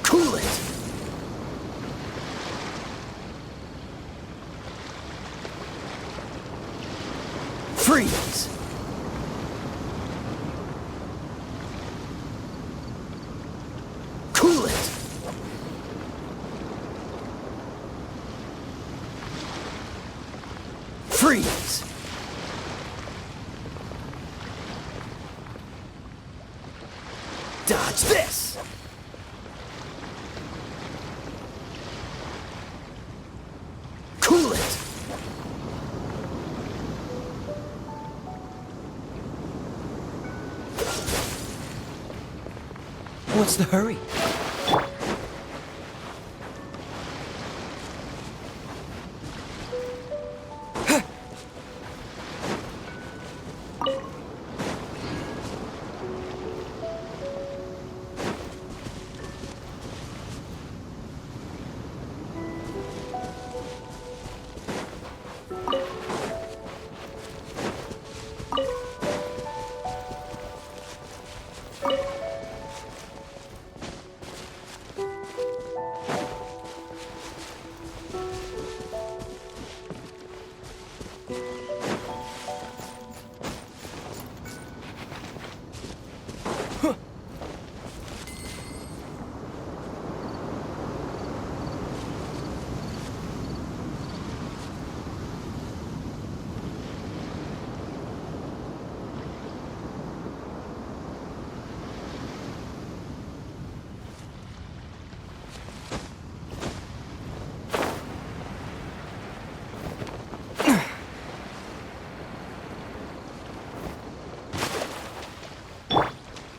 Cool it! Freeze! Cool it! Freeze! Dodge this! Cool it! What's the hurry?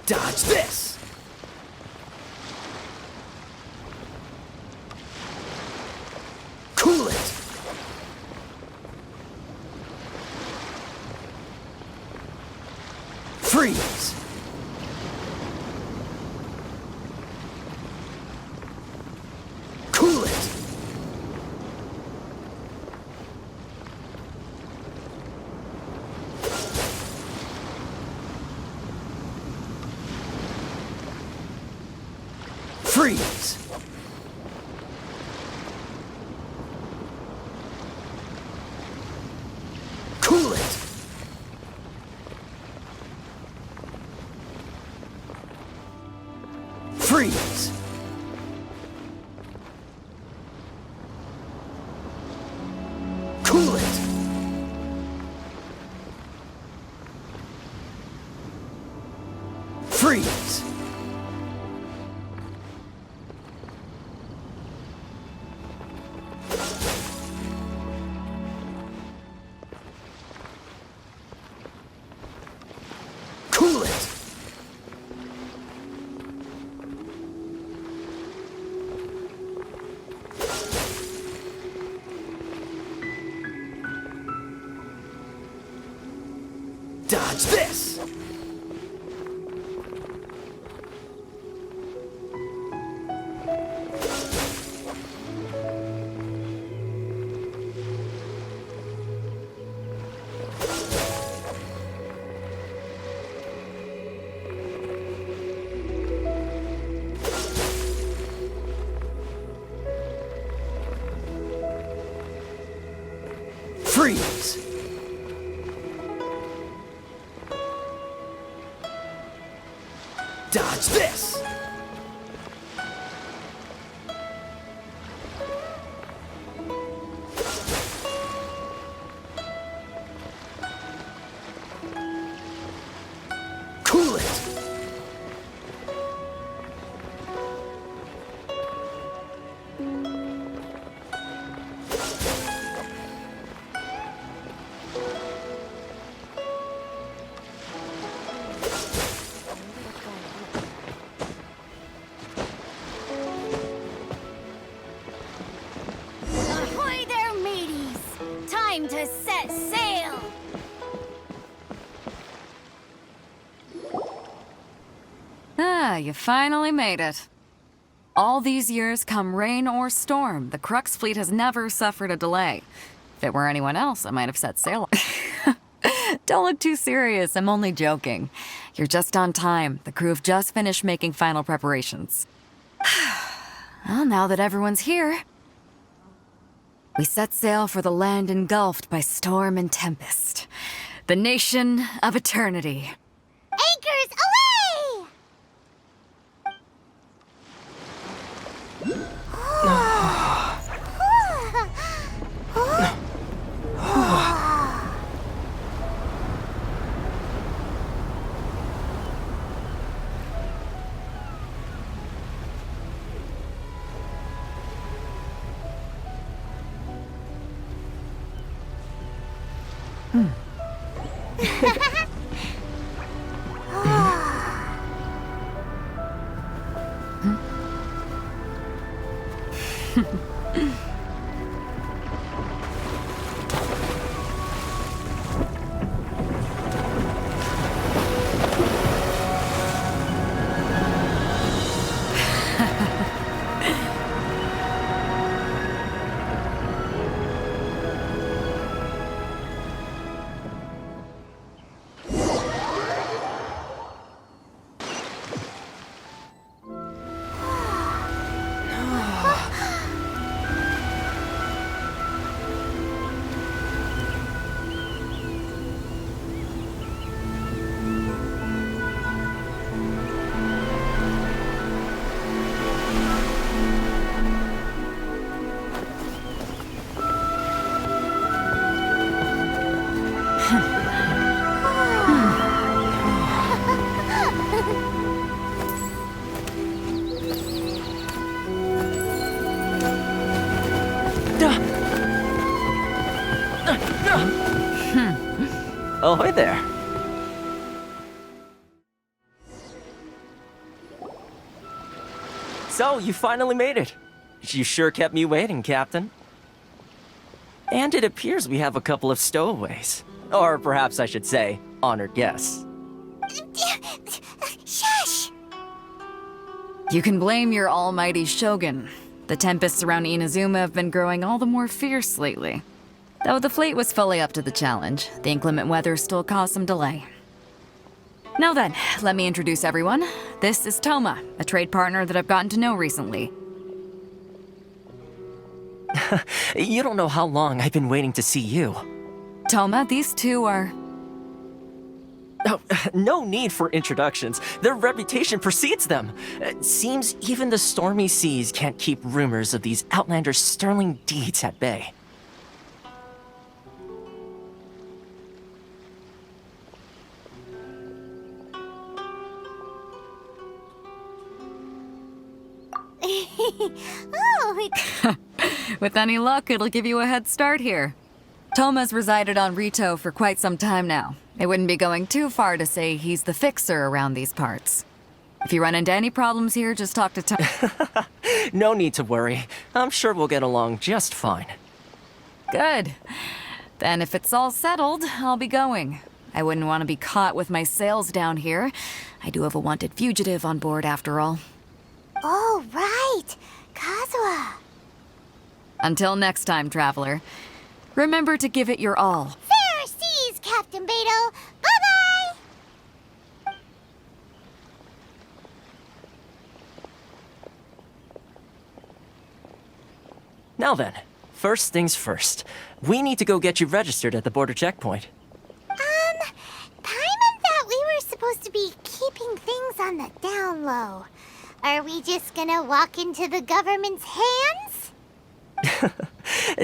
Dodge this! Cool it! Freeze! Cool it! Freeze! Cool it! Freeze! Cool it! Freeze! Cool it! Dodge this! Freeze! Dodge this! Cool it! Ahoy there, mateys! Time to set sail! You finally made it. All these years, come rain or storm, the Crux fleet has never suffered a delay. If it were anyone else, I might have set sail. Don't look too serious, I'm only joking. You're just on time. The crew have just finished making final preparations. Well, now that everyone's here, we set sail for the land engulfed by storm and tempest. The nation of eternity. Anchors away! Ahoy there. So, you finally made it. You sure kept me waiting, Captain. And it appears we have a couple of stowaways. Or perhaps I should say, honored guests. Shush! You can blame your almighty Shogun. The tempests around Inazuma have been growing all the more fierce lately. Though the fleet was fully up to the challenge, the inclement weather still caused some delay. Now then, let me introduce everyone. This is Toma, a trade partner that I've gotten to know recently. You don't know how long I've been waiting to see you. Toma, these two are... Oh, no need for introductions. Their reputation precedes them. It seems even the stormy seas can't keep rumors of these outlanders' sterling deeds at bay. Oh, With any luck, it'll give you a head start here. Toma's resided on Rito for quite some time now. It wouldn't be going too far to say he's the fixer around these parts. If you run into any problems here, just talk to Toma. No need to worry. I'm sure we'll get along just fine. Good. Then if it's all settled, I'll be going. I wouldn't want to be caught with my sails down here. I do have a wanted fugitive on board after all. oh, right. Kazuha. Until next time, traveler. Remember to give it your all. Fair seas, Captain Beto. Bye-bye! Now then, first things first. We need to go get you registered at the border checkpoint. Paimon thought we were supposed to be keeping things on the down low. Are we just gonna walk into the government's hands?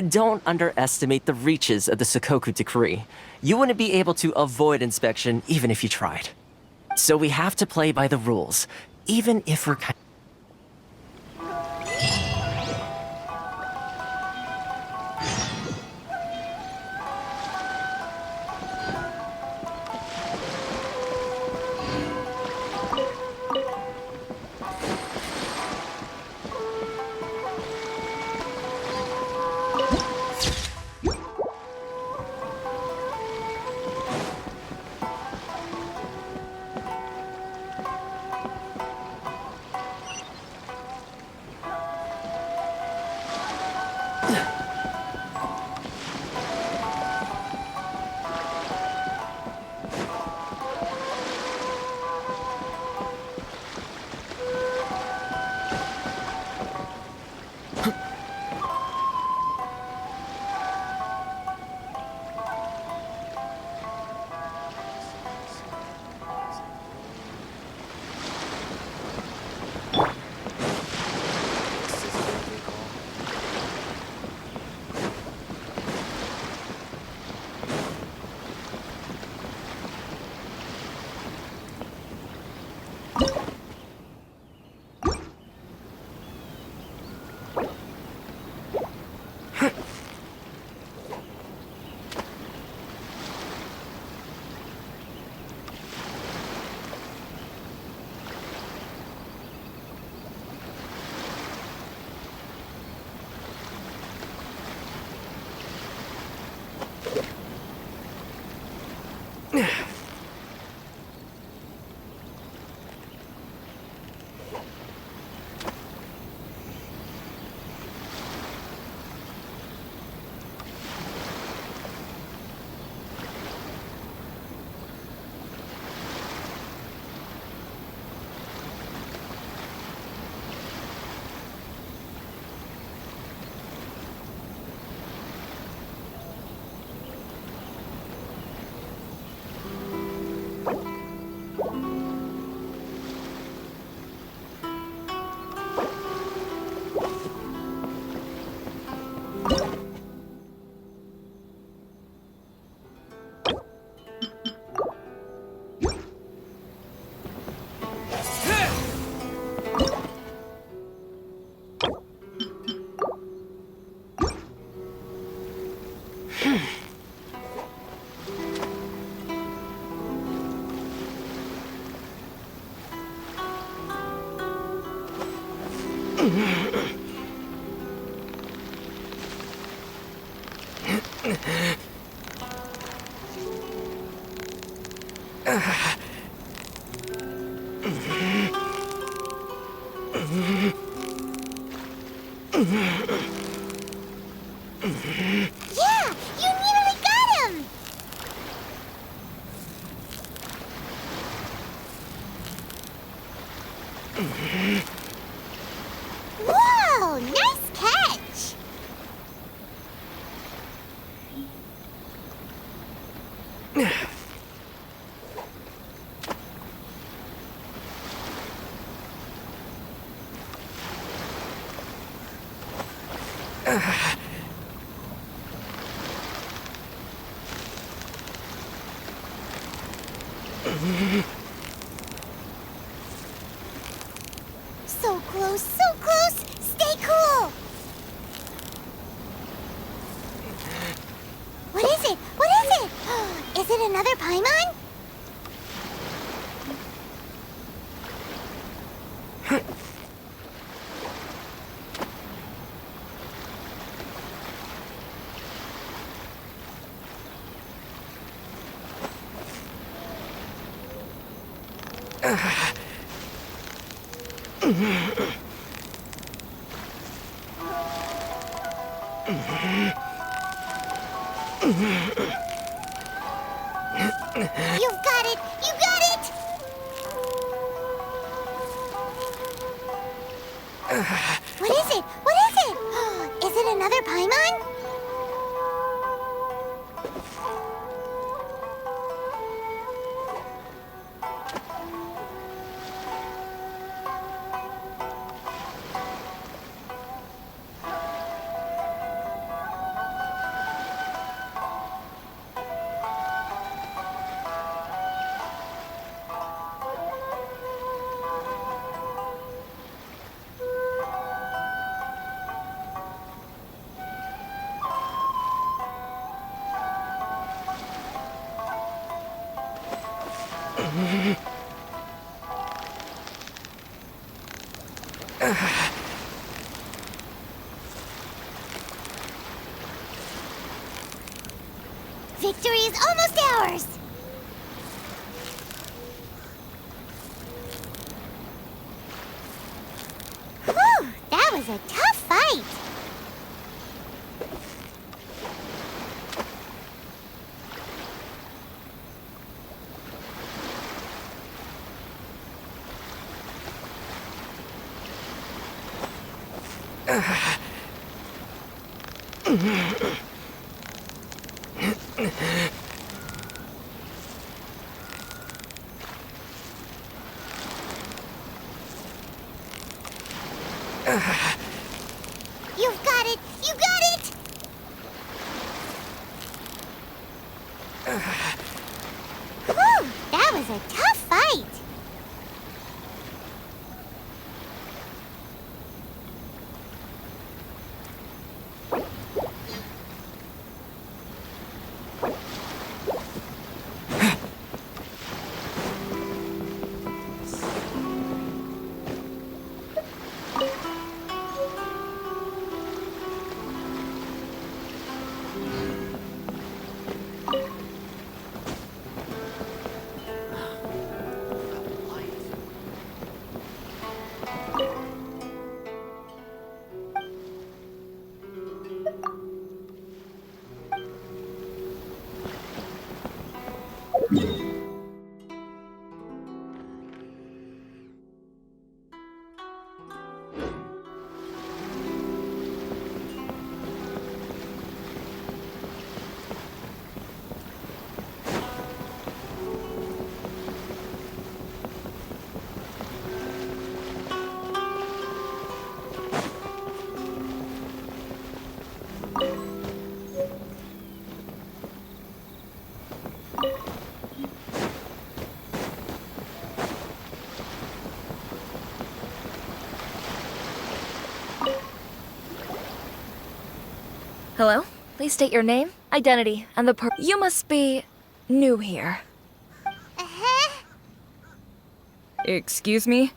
Don't underestimate the reaches of the Sakoku Decree. You wouldn't be able to avoid inspection even if you tried. So we have to play by the rules, even if we're kind Yeah, you nearly got him! Whoa, nice catch! So close, so close! Stay cool! What is it? What is it? Is it another Paimon? You've got it! You got it! What is it? What is it? Is it another Paimon? Victory is almost ours! Whew, that was a tough fight! You've got it! You got it! Whew, that was a tough fight! Hello? Please state your name, identity, and the You must be new here. Uh-huh. Excuse me?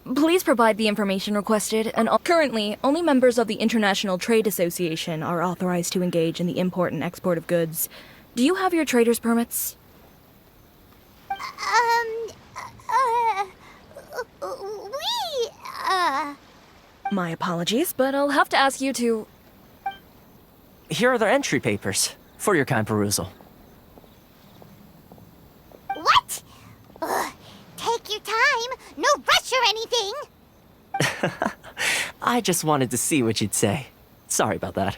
Please provide the information requested, and currently, only members of the International Trade Association are authorized to engage in the import and export of goods. Do you have your trader's permits? We, My apologies, but I'll have to ask you to... Here are their entry papers for your kind perusal. What? Ugh, take your time. No rush or anything. I just wanted to see what you'd say. Sorry about that.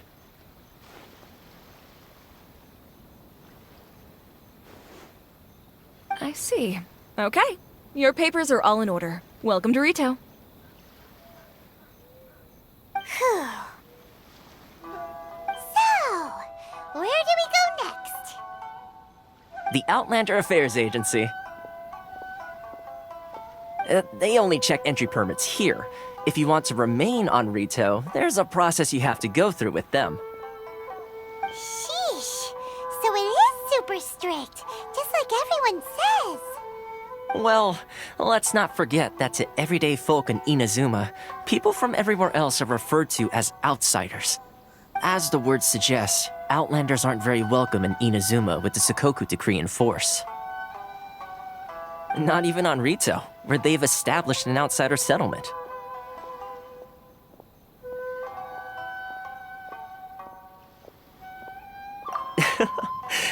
I see. Okay. Your papers are all in order. Welcome to Rito. Phew. So, where do we go next? The Outlander Affairs Agency. They only check entry permits here. If you want to remain on Rito, there's a process you have to go through with them. Sheesh. So it is super strict, just like everyone says. Well, let's not forget that to everyday folk in Inazuma, people from everywhere else are referred to as outsiders. As the word suggests, Outlanders aren't very welcome in Inazuma with the Sakoku Decree in force. Not even on Rito, where they've established an outsider settlement.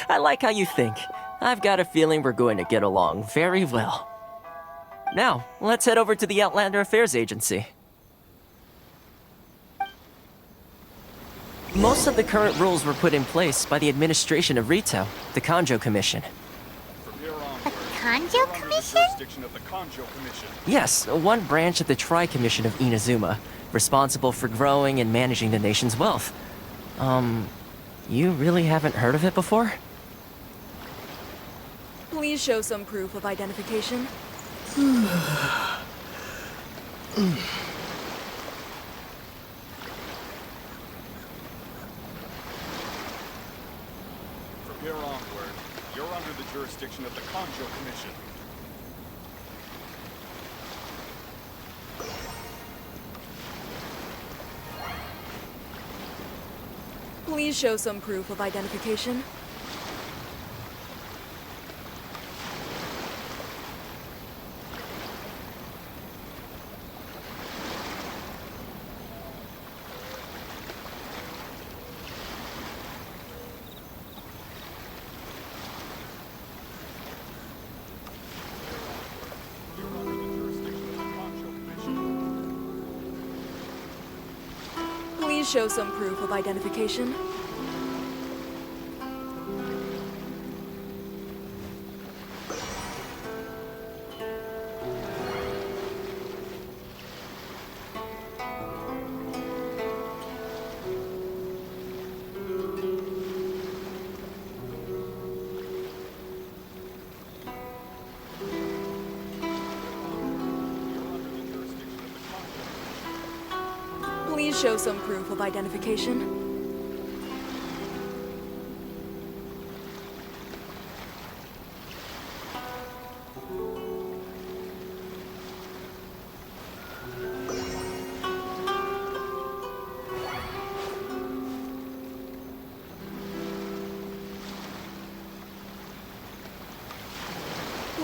I like how you think. I've got a feeling we're going to get along very well. Now, let's head over to the Outlander Affairs Agency. Most of the current rules were put in place by the administration of Rito, the Kanjo Commission. The Kanjo Commission? Yes, one branch of the Tri-Commission of Inazuma, responsible for growing and managing the nation's wealth. You really haven't heard of it before? Please show some proof of identification. From here onward, you're under the jurisdiction of the Kanjo Commission. Please show some proof of identification. Please show some proof of identification. Please show some proof of identification.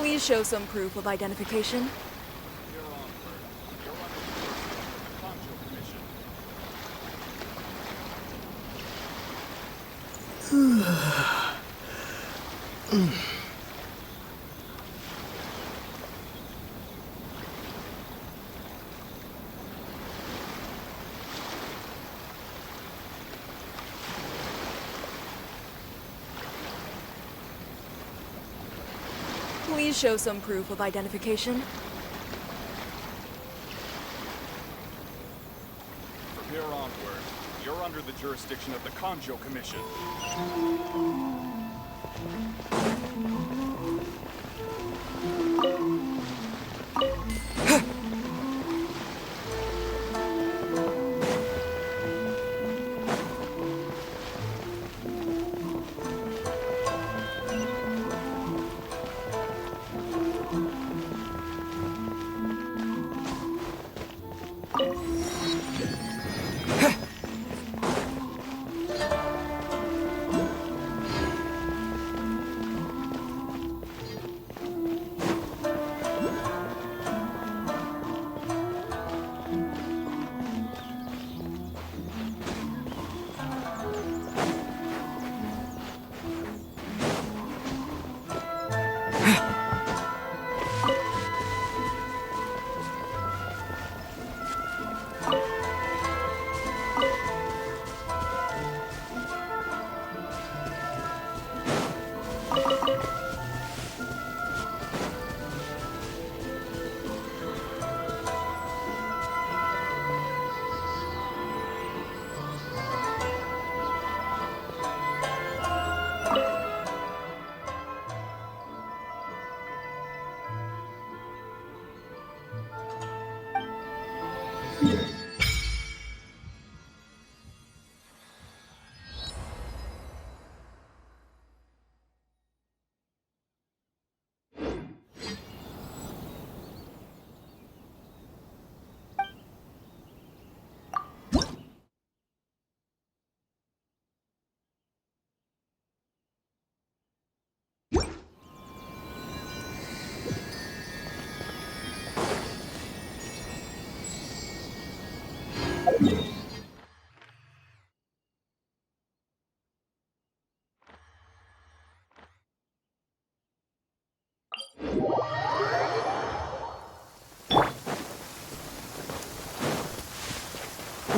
Please show some proof of identification. Please show some proof of identification. From here onward, you're under the jurisdiction of the Kanjo Commission.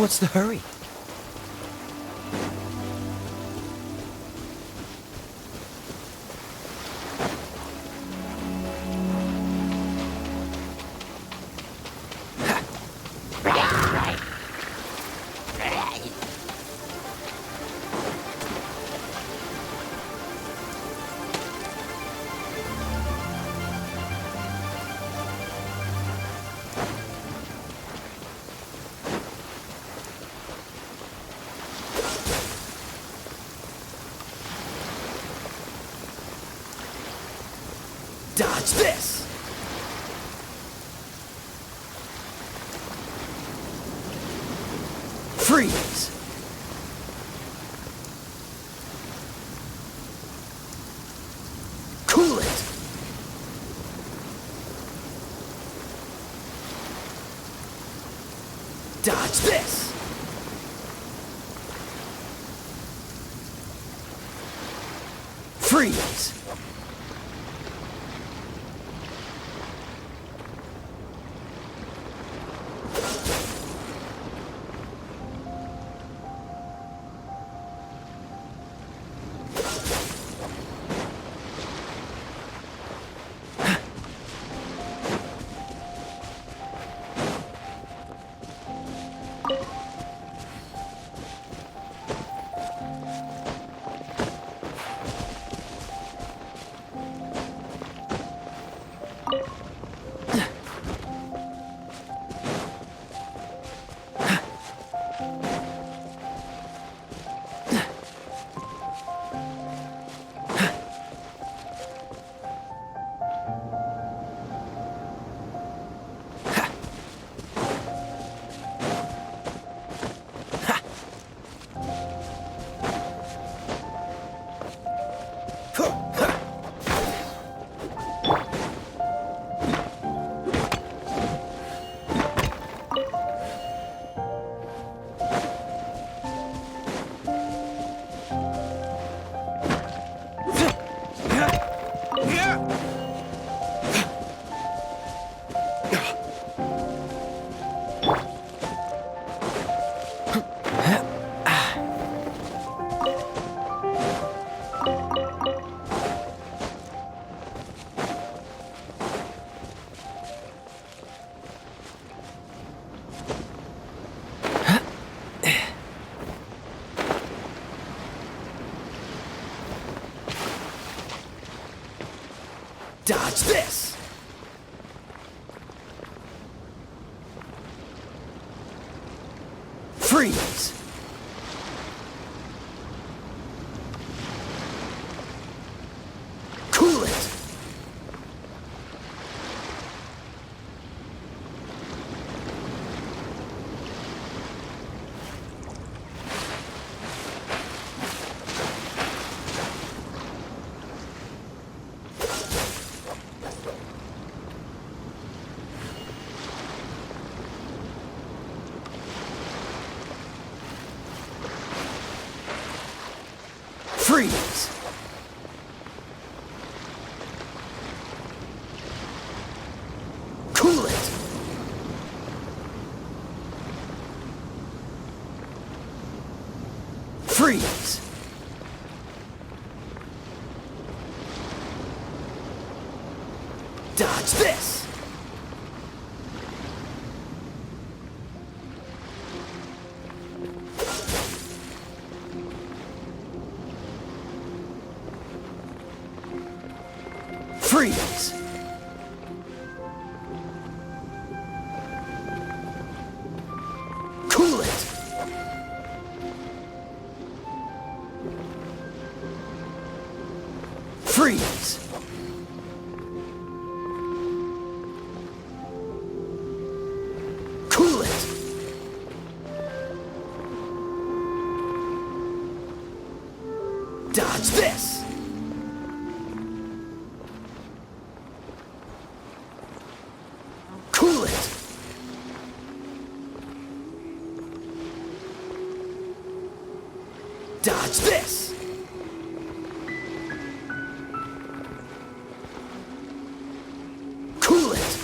What's the hurry? Dodge this! Freeze! Cool it! Dodge this! Freeze! Dodge this! Freeze! Cool it! Freeze! Cool it! Freeze! Dodge this! Freeze! Cool it! Freeze! Cool it! Dodge this! Cool it! Dodge this! Cool it!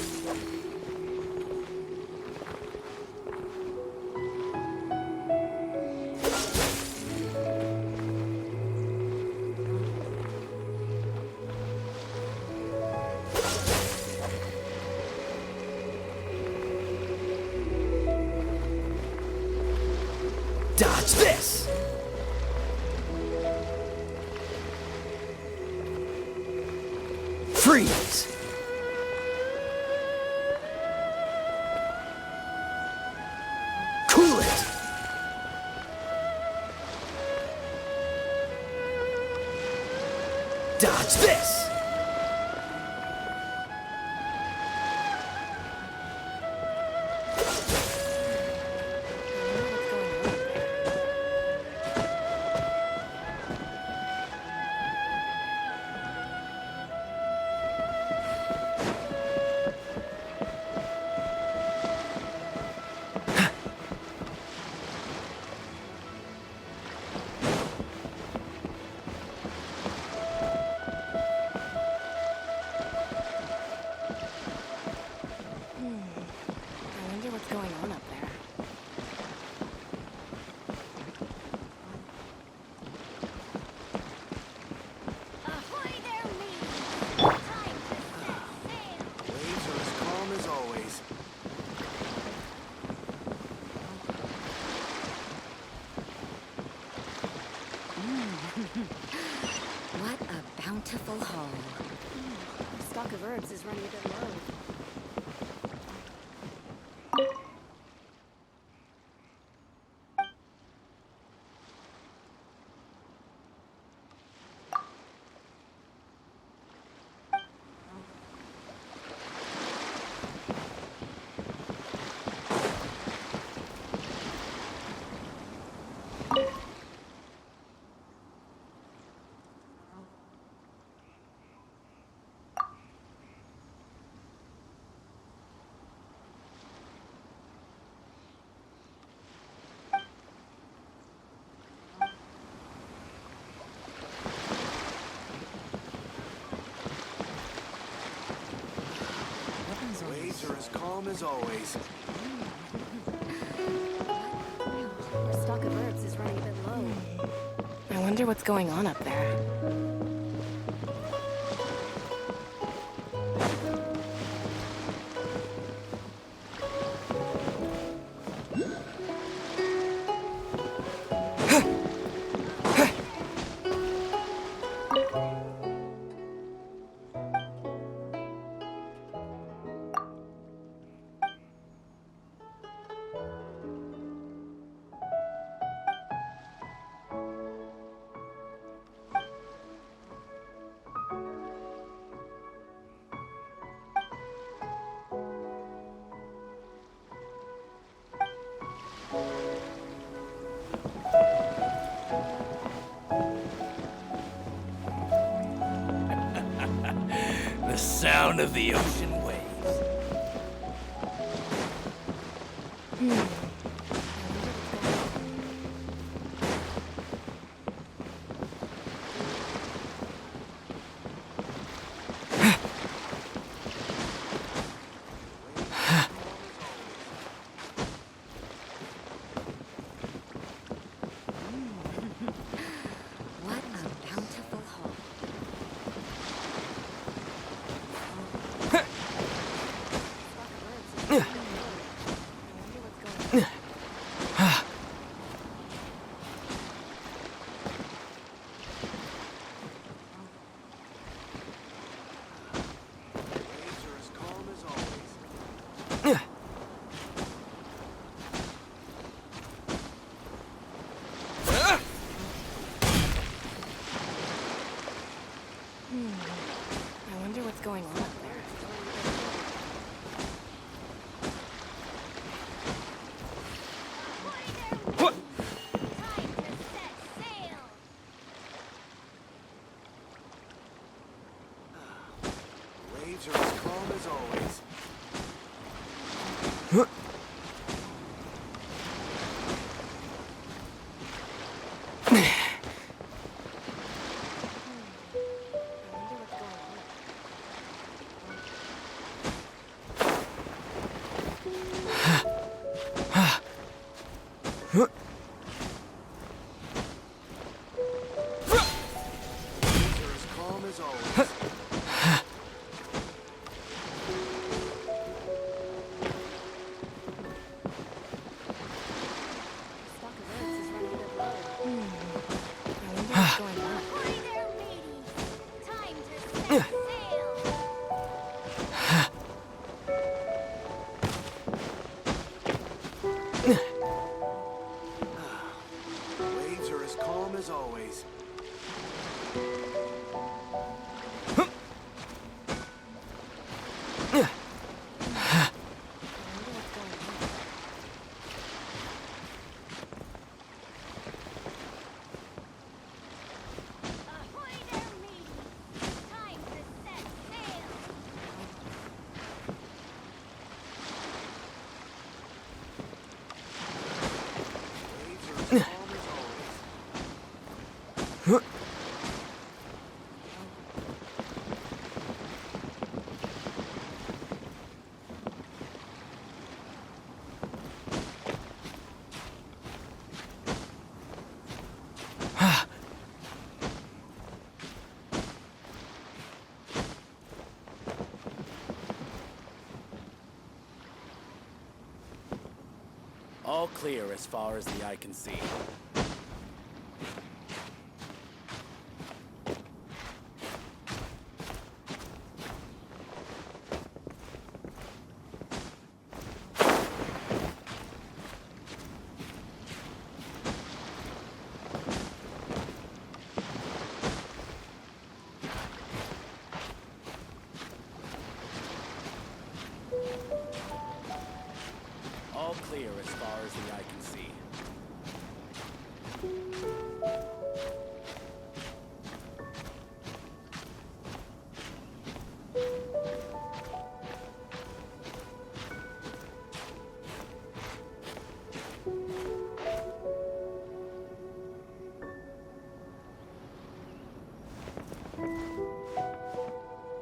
Dodge this! Freeze! Cool it! Dodge this! I wonder what's going on up there. Ahoy there, me! Time to set sail! Waves are as calm as always. What a bountiful haul. The stock of herbs is running a bit low. Waves are as calm as always. The stock of herbs is running a bit low. I wonder what's going on up there. sound of the ocean waves. What a bountiful haul. Waves are as calm as always. I wonder what's going on up there. Waves are as calm as always. I wonder what's going on. Waves are as calm as always. Stock of Earths is running a bit low. I wonder what's going on. Ahoy there, mateys! Time to set sail! Waves are as calm as always. I wonder what's going on. Ahoy there, mateys! Time to set sail! Waves are as calm as always. All clear as far as the eye can see. All clear as far as the eye can see.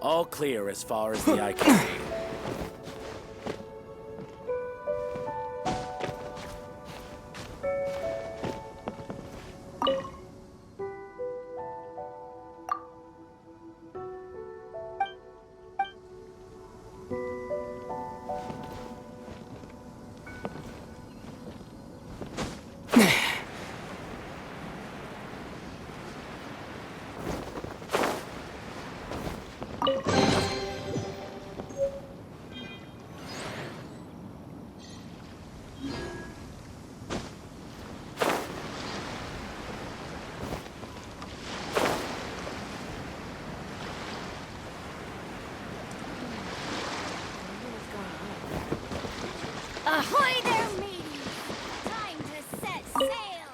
All clear as far as the eye can see. Ahoy there, mateys! Time to set sail!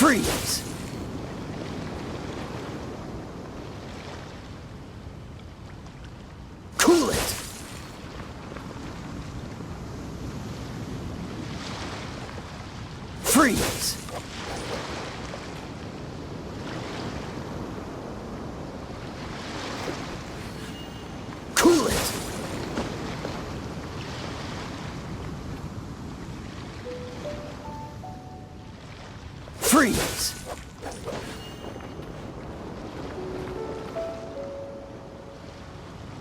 Freeze! Cool it! Freeze! Cool it! Freeze!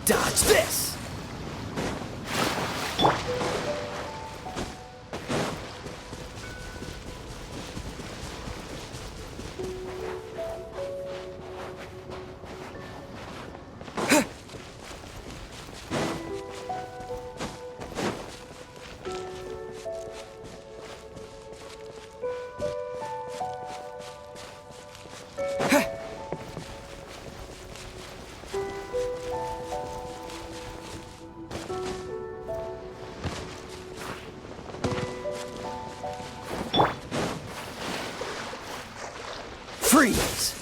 Dodge this! Freeze!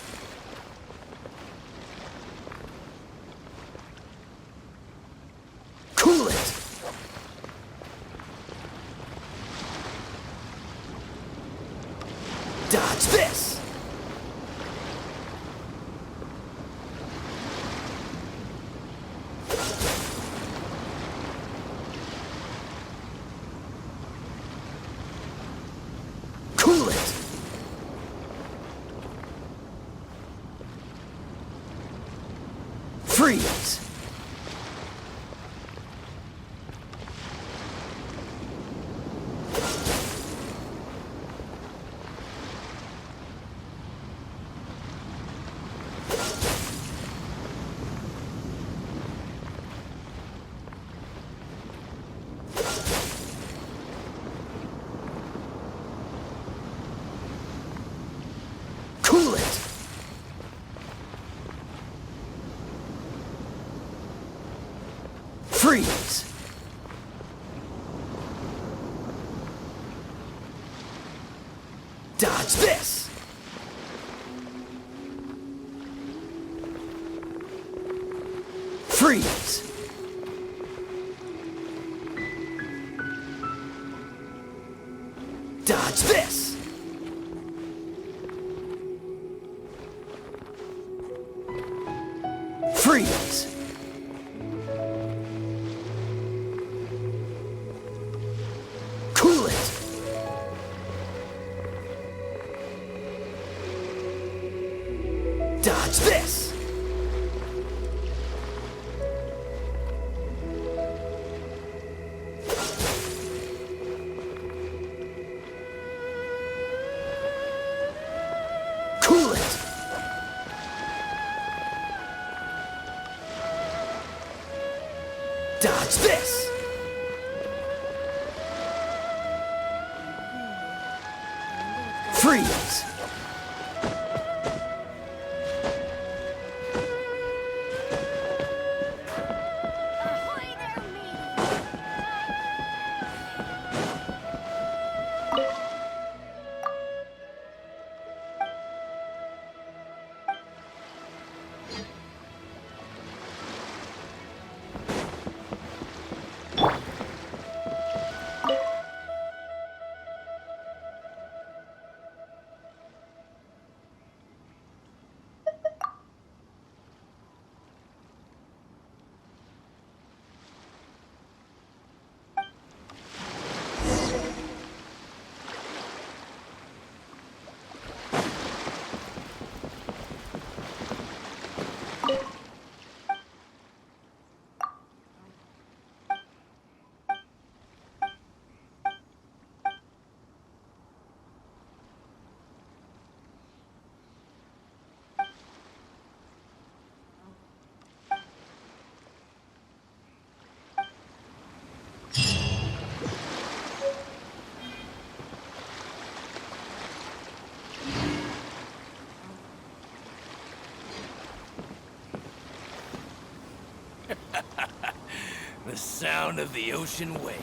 Cool it! Dodge this! Cool it! Freeze! Cool it! Freeze! Dodge this! Freeze! Dodge this! Freeze! Cool it! Dodge this! Cool it! Dodge this! Freeze! Ahoy there, matey! The sound of the ocean waves.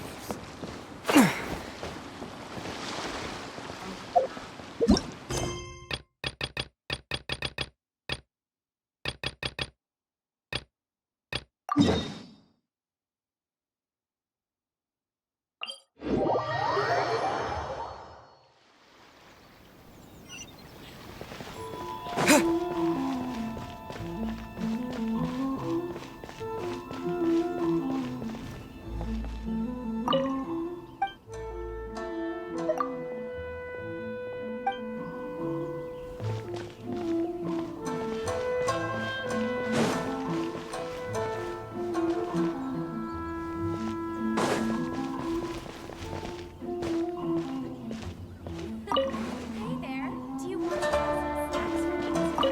Hey there, do you want some snacks for me?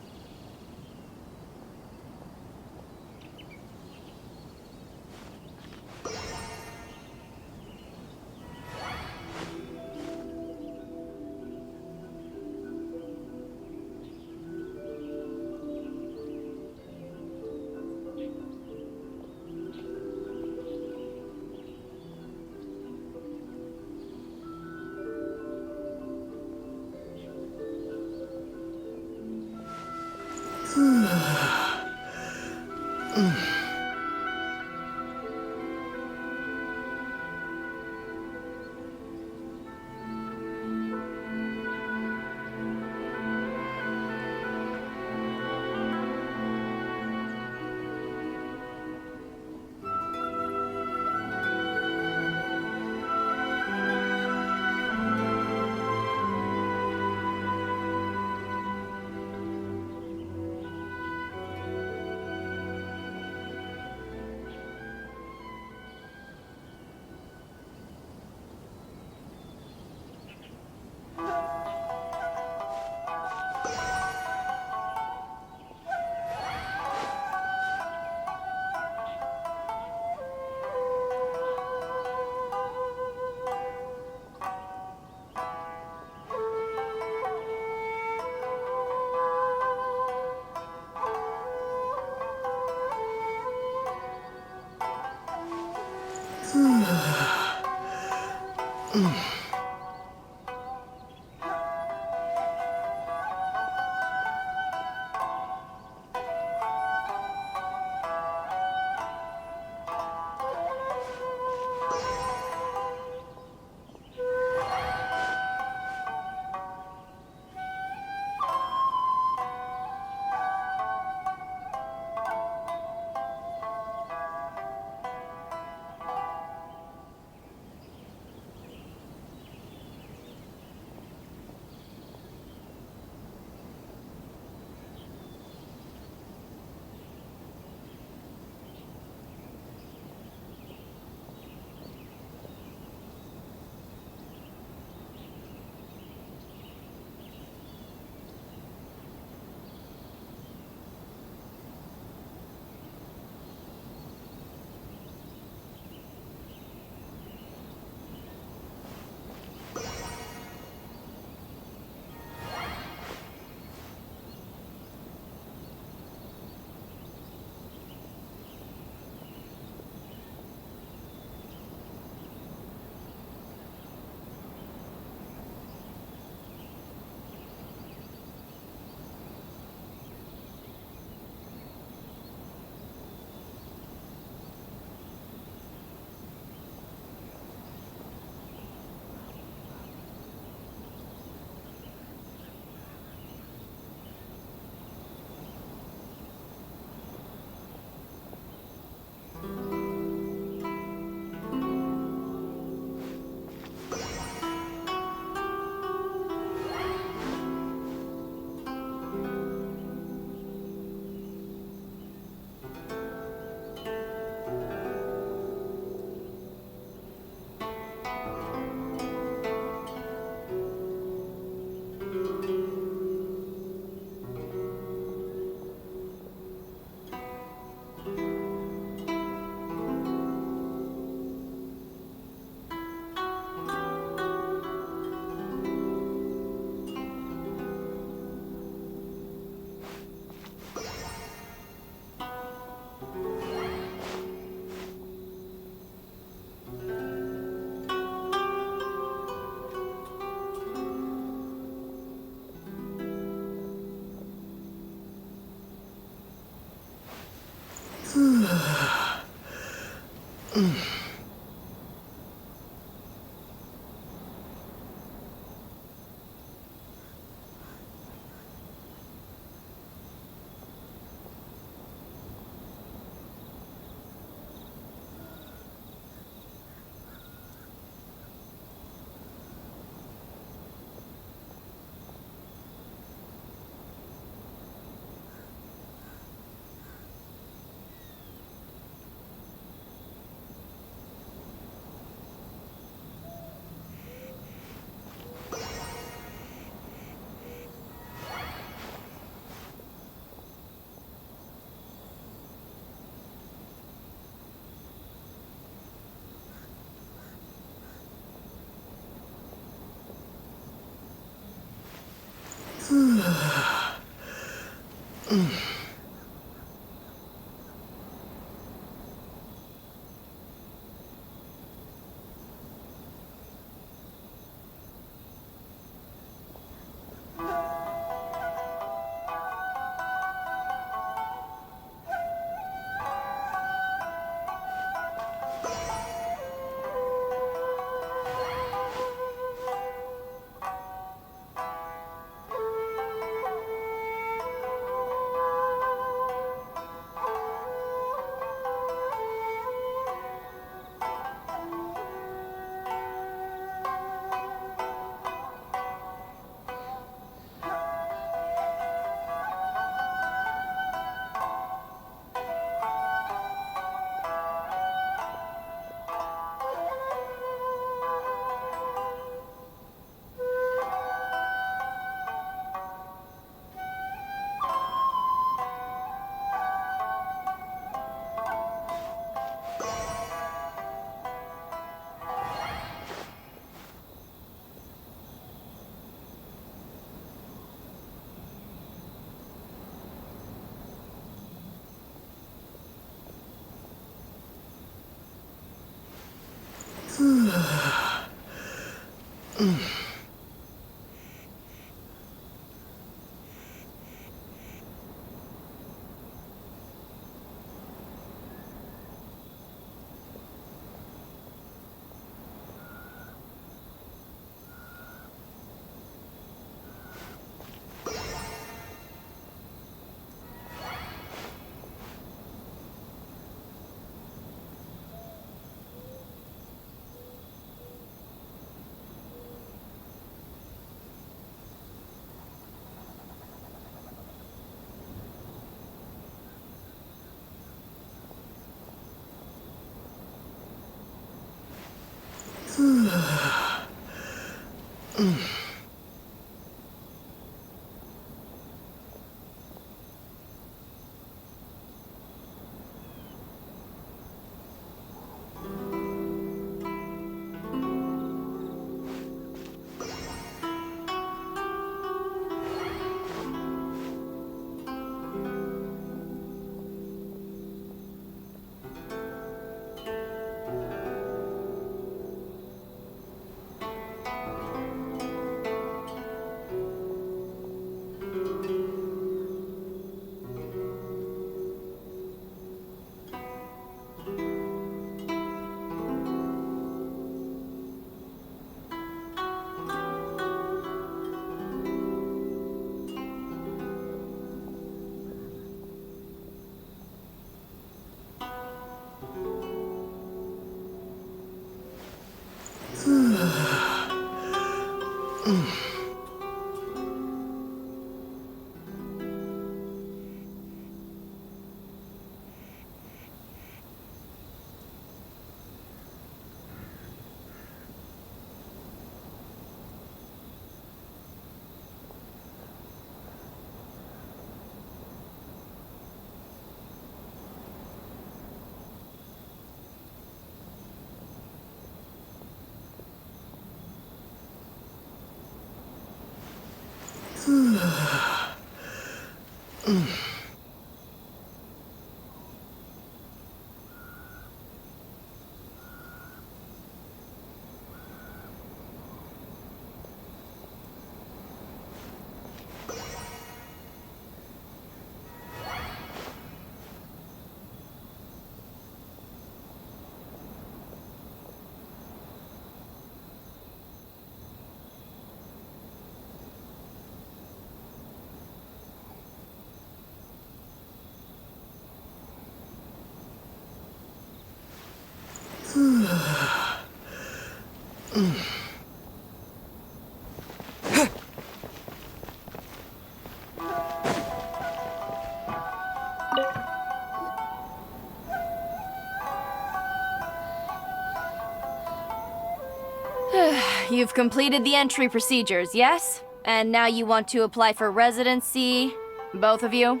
You've completed the entry procedures, yes? And now you want to apply for residency? Both of you?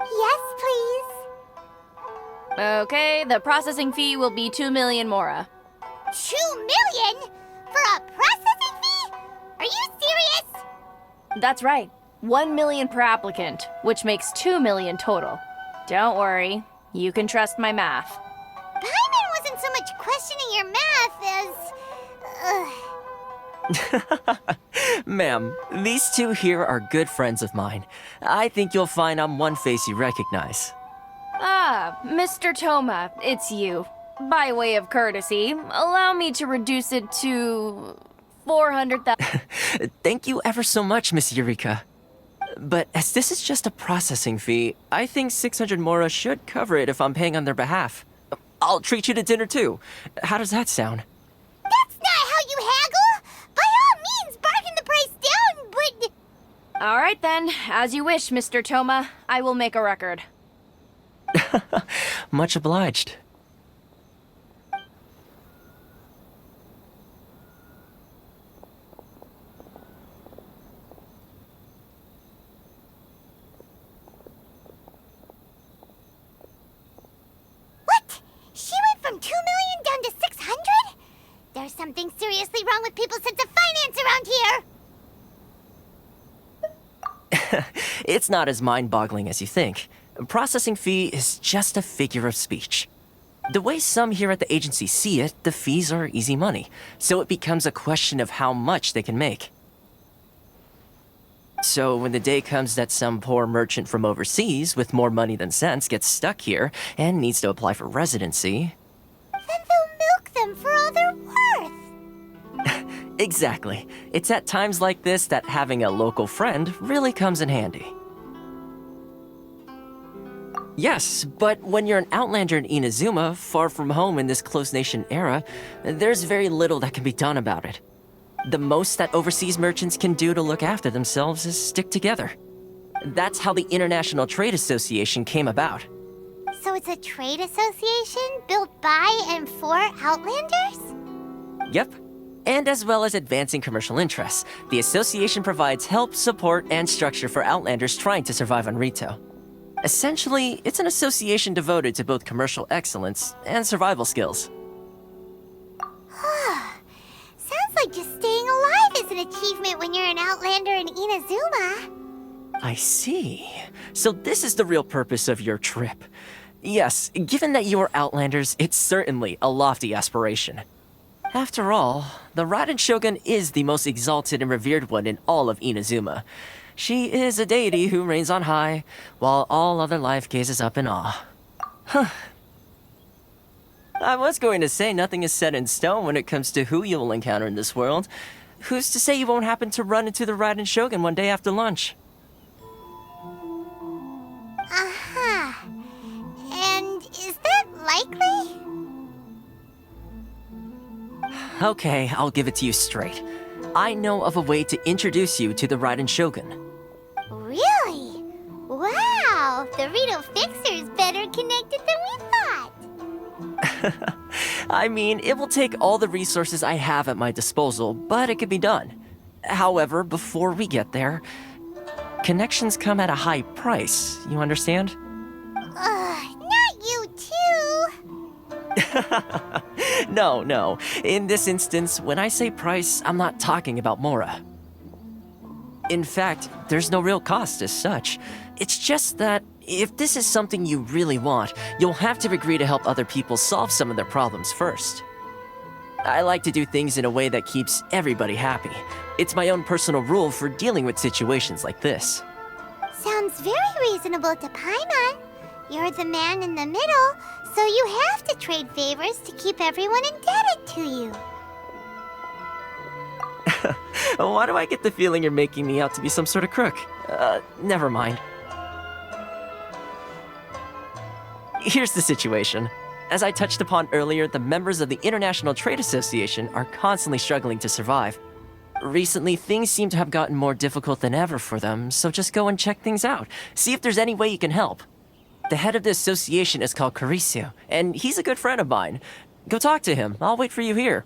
Yes, please. Okay, the processing fee will be 2 million mora. 2 million? For a processing fee? Are you serious? That's right. 1 million per applicant, which makes 2 million total. Don't worry, you can trust my math. Paimon wasn't so much questioning your math as... Ma'am, these two here are good friends of mine. I think you'll find I'm one face you recognize. Ah, Mr. Toma, it's you. By way of courtesy, allow me to reduce it to 400,000. Thank you ever so much, Miss Eureka. But as this is just a processing fee, I think 600 Mora should cover it if I'm paying on their behalf. I'll treat you to dinner too. How does that sound? That's not how you haggle! By all means, bargain the price down, but... All right then, as you wish, Mr. Toma. I will make a record. Much obliged. What? She went from 2 million down to 600? There's something seriously wrong with people's sense of finance around here! It's not as mind-boggling as you think. Processing fee is just a figure of speech. The way some here at the agency see it, the fees are easy money, so it becomes a question of how much they can make. So when the day comes that some poor merchant from overseas with more money than sense gets stuck here and needs to apply for residency... Then they'll milk them for all they're worth! Exactly. It's at times like this that having a local friend really comes in handy. Yes, but when you're an outlander in Inazuma, far from home in this closed nation era, there's very little that can be done about it. The most that overseas merchants can do to look after themselves is stick together. That's how the International Trade Association came about. So it's a trade association built by and for Outlanders? Yep. And as well as advancing commercial interests, the association provides help, support, and structure for Outlanders trying to survive on Rito. Essentially, it's an association devoted to both commercial excellence and survival skills. Sounds like just staying alive is an achievement when you're an Outlander in Inazuma. I see. So this is the real purpose of your trip. Yes, given that you are Outlanders, it's certainly a lofty aspiration. After all, the Raiden Shogun is the most exalted and revered one in all of Inazuma. She is a deity who reigns on high, while all other life gazes up in awe. Huh. I was going to say nothing is set in stone when it comes to who you will encounter in this world. Who's to say you won't happen to run into the Raiden Shogun one day after lunch? Uh-huh. And is that likely? Okay, I'll give it to you straight. I know of a way to introduce you to the Raiden Shogun. Really? Wow! The Rito Fixer's better connected than we thought! I mean, it will take all the resources I have at my disposal, but it can be done. However, before we get there, connections come at a high price, you understand? Not you too! No. In this instance, when I say price, I'm not talking about Mora. In fact, there's no real cost as such. It's just that if this is something you really want, you'll have to agree to help other people solve some of their problems first. I like to do things in a way that keeps everybody happy. It's my own personal rule for dealing with situations like this. Sounds very reasonable to Paimon. You're the man in the middle, so you have to trade favors to keep everyone indebted to you. Why do I get the feeling you're making me out to be some sort of crook? Never mind. Here's the situation. As I touched upon earlier, the members of the International Trade Association are constantly struggling to survive. Recently, things seem to have gotten more difficult than ever for them, so just go and check things out. See if there's any way you can help. The head of the association is called Caricio, and he's a good friend of mine. Go talk to him. I'll wait for you here.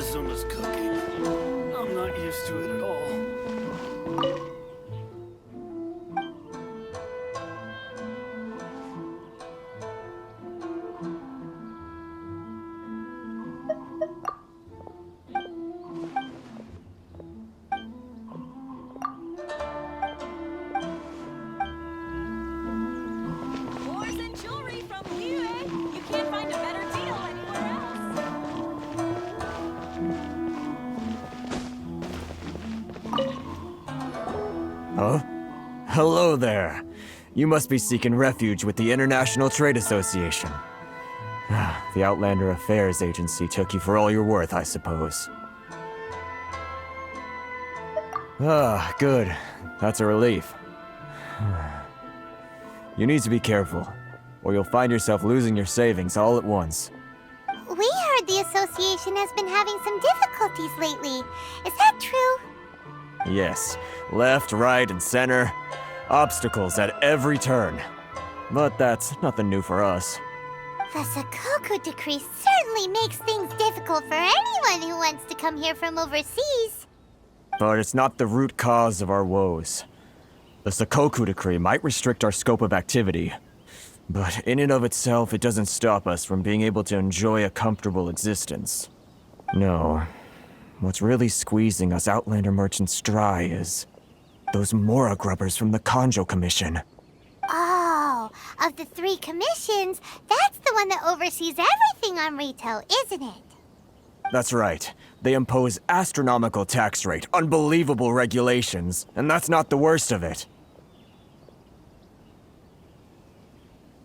Inazuma cooking. I'm not used to it at all. Wars and jewelry from Liyue. You can't find a better deal anywhere else. Huh? Hello there. You must be seeking refuge with the International Trade Association. The Outlander Affairs Agency took you for all you're worth, I suppose. Ah, good. That's a relief. You need to be careful, or you'll find yourself losing your savings all at once. We heard the association has been having some difficulties lately. Is that true? Yes, left, right, and center. Obstacles at every turn. But that's nothing new for us. The Sakoku decree certainly makes things difficult for anyone who wants to come here from overseas. But it's not the root cause of our woes. The Sakoku decree might restrict our scope of activity, but in and of itself, it doesn't stop us from being able to enjoy a comfortable existence. No. What's really squeezing us Outlander merchants dry is those Mora grubbers from the Kanjo Commission. Oh, of the 3 commissions, that's the one that oversees everything on Rito, isn't it? That's right. They impose astronomical tax rate, unbelievable regulations, and that's not the worst of it.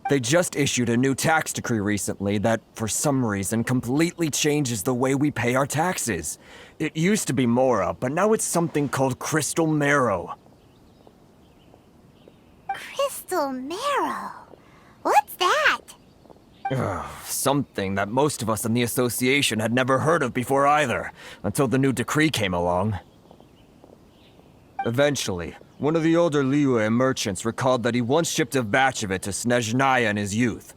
They just issued a new tax decree recently that, for some reason, completely changes the way we pay our taxes. It used to be Mora, but now it's something called Crystal Marrow. Crystal Marrow? What's that? Something that most of us in the association had never heard of before either, until the new decree came along. Eventually, one of the older Liyue merchants recalled that he once shipped a batch of it to Snezhnaya in his youth.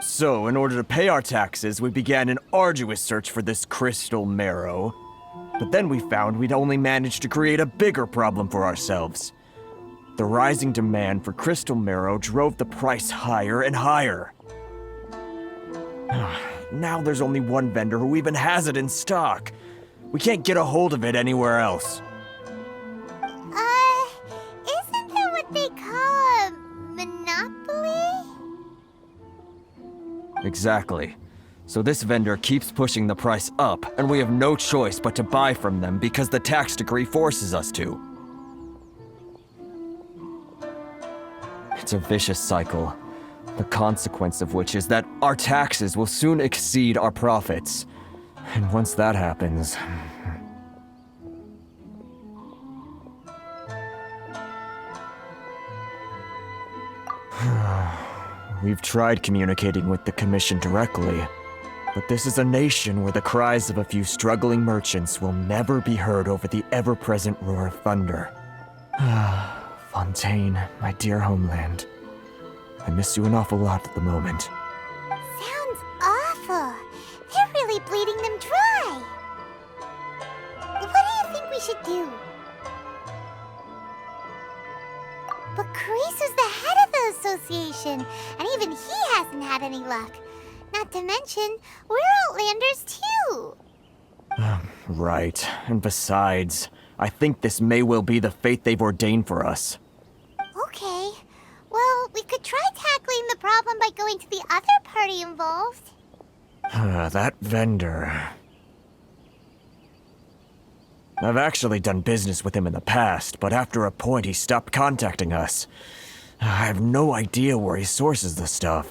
So, in order to pay our taxes, we began an arduous search for this crystal marrow. But then we found we'd only managed to create a bigger problem for ourselves. The rising demand for crystal marrow drove the price higher and higher. Now there's only one vendor who even has it in stock. We can't get a hold of it anywhere else. Isn't that what they call a monopoly? Exactly. So this vendor keeps pushing the price up, and we have no choice but to buy from them because the tax decree forces us to. It's a vicious cycle. The consequence of which is that our taxes will soon exceed our profits. And once that happens... We've tried communicating with the Commission directly, but this is a nation where the cries of a few struggling merchants will never be heard over the ever-present roar of thunder. Fontaine, my dear homeland. I miss you an awful lot at the moment. Sounds awful. They're really bleeding them dry. What do you think we should do? But Karisu's the head of the association, and even he hasn't had any luck. Not to mention, we're Outlanders too. Right. And besides, I think this may well be the fate they've ordained for us. Okay. Well, we could try tackling the problem by going to the other party involved. That vendor... I've actually done business with him in the past, but after a point he stopped contacting us. I have no idea where he sources the stuff.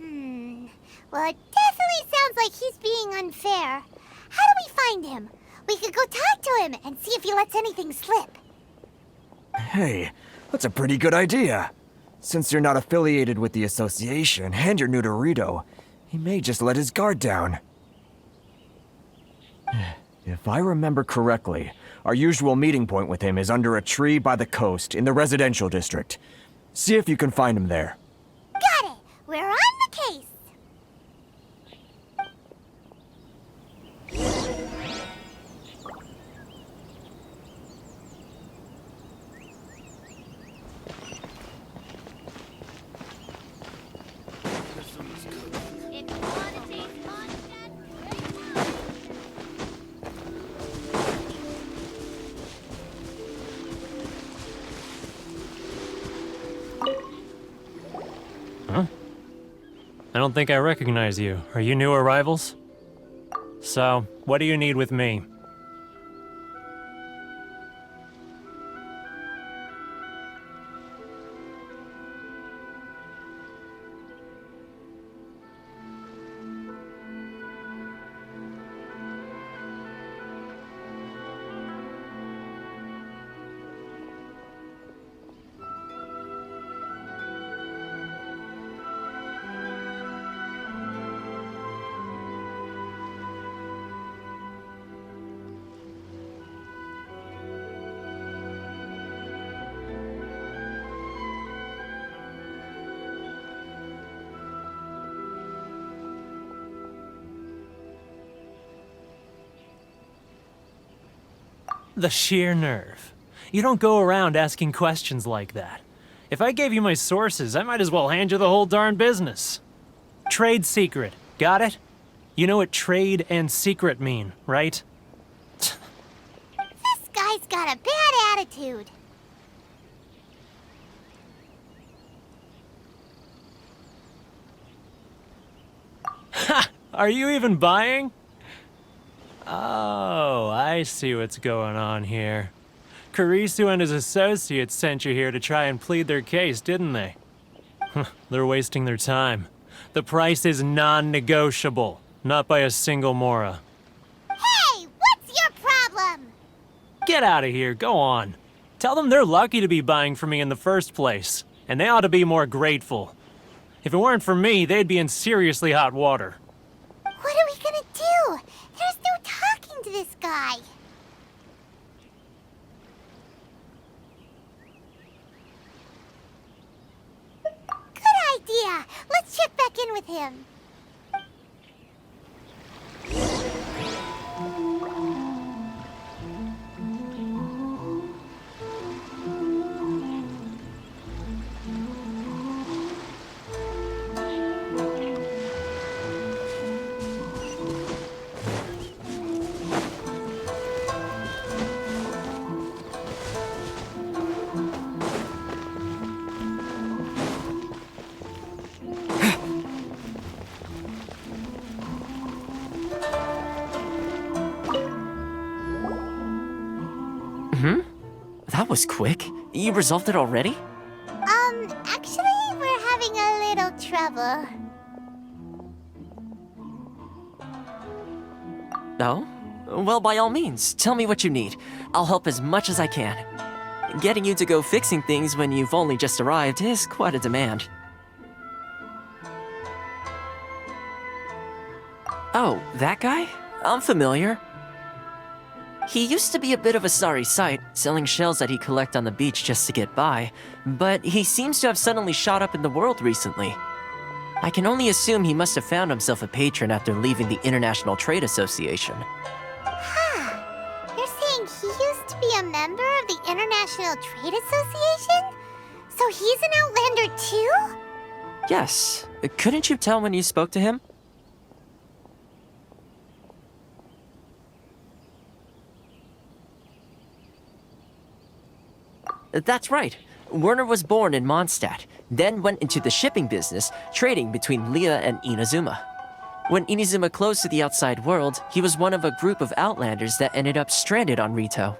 Well, it definitely sounds like he's being unfair. How do we find him? We could go talk to him and see if he lets anything slip. Hey, that's a pretty good idea. Since you're not affiliated with the association and you're new to Rito, he may just let his guard down. If I remember correctly, our usual meeting point with him is under a tree by the coast in the residential district. See if you can find him there. Got it! We're on the case! don't think I recognize you. Are you new arrivals? So, what do you need with me? The sheer nerve. You don't go around asking questions like that. If I gave you my sources, I might as well hand you the whole darn business. Trade secret. Got it? You know what trade and secret mean, right? This guy's got a bad attitude. Ha! Are you even buying? Oh, I see what's going on here. Kurisu and his associates sent you here to try and plead their case, didn't they? They're wasting their time. The price is non-negotiable, not by a single Mora. Hey, what's your problem? Get out of here, go on. Tell them they're lucky to be buying from me in the first place, and they ought to be more grateful. If it weren't for me, they'd be in seriously hot water. What are we gonna do? There's no talking to this guy. Good idea. Let's check back in with him. That was quick. You resolved it already? Actually, we're having a little trouble. No? Well, by all means, tell me what you need. I'll help as much as I can. Getting you to go fixing things when you've only just arrived is quite a demand. Oh, that guy? I'm familiar. He used to be a bit of a sorry sight, selling shells that he'd collect on the beach just to get by, but he seems to have suddenly shot up in the world recently. I can only assume he must have found himself a patron after leaving the International Trade Association. Huh. You're saying he used to be a member of the International Trade Association? So he's an Outlander too? Yes. Couldn't you tell when you spoke to him? That's right. Werner was born in Mondstadt, then went into the shipping business, trading between Leah and Inazuma. When Inazuma closed to the outside world, he was one of a group of Outlanders that ended up stranded on Rito.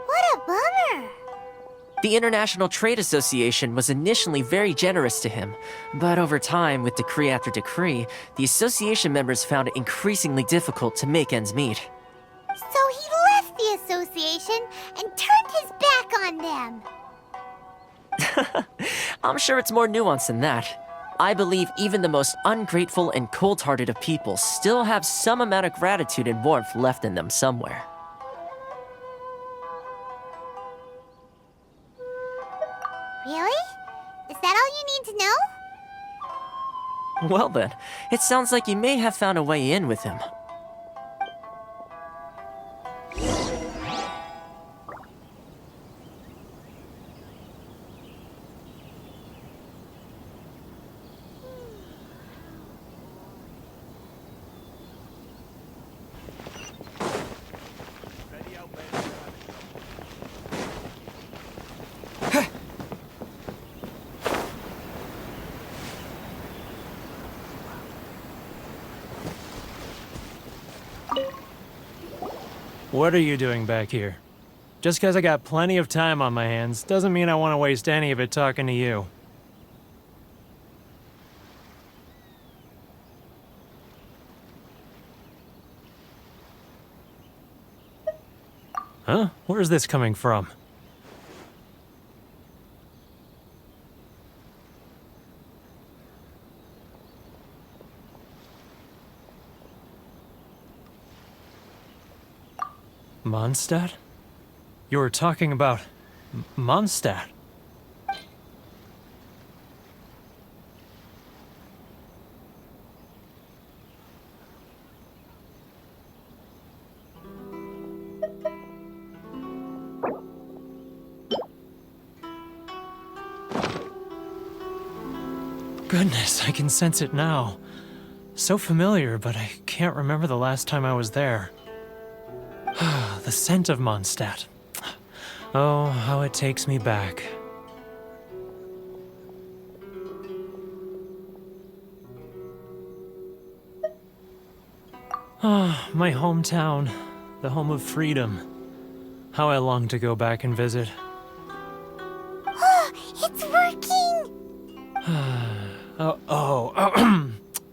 What a bummer. The International Trade Association was initially very generous to him, but over time, with decree after decree, the association members found it increasingly difficult to make ends meet. So he left the association and turned his back on them. I'm sure it's more nuanced than that. I believe even the most ungrateful and cold-hearted of people still have some amount of gratitude and warmth left in them somewhere. Really? Is that all you need to know? Well then, it sounds like you may have found a way in with him. What are you doing back here? Just because I got plenty of time on my hands doesn't mean I want to waste any of it talking to you. Huh? Where's this coming from? Mondstadt? You were talking about Mondstadt. Goodness, I can sense it now. So familiar, but I can't remember the last time I was there. The scent of Mondstadt. Oh, how it takes me back. Ah, my hometown, the home of freedom. How I long to go back and visit. Oh, it's working!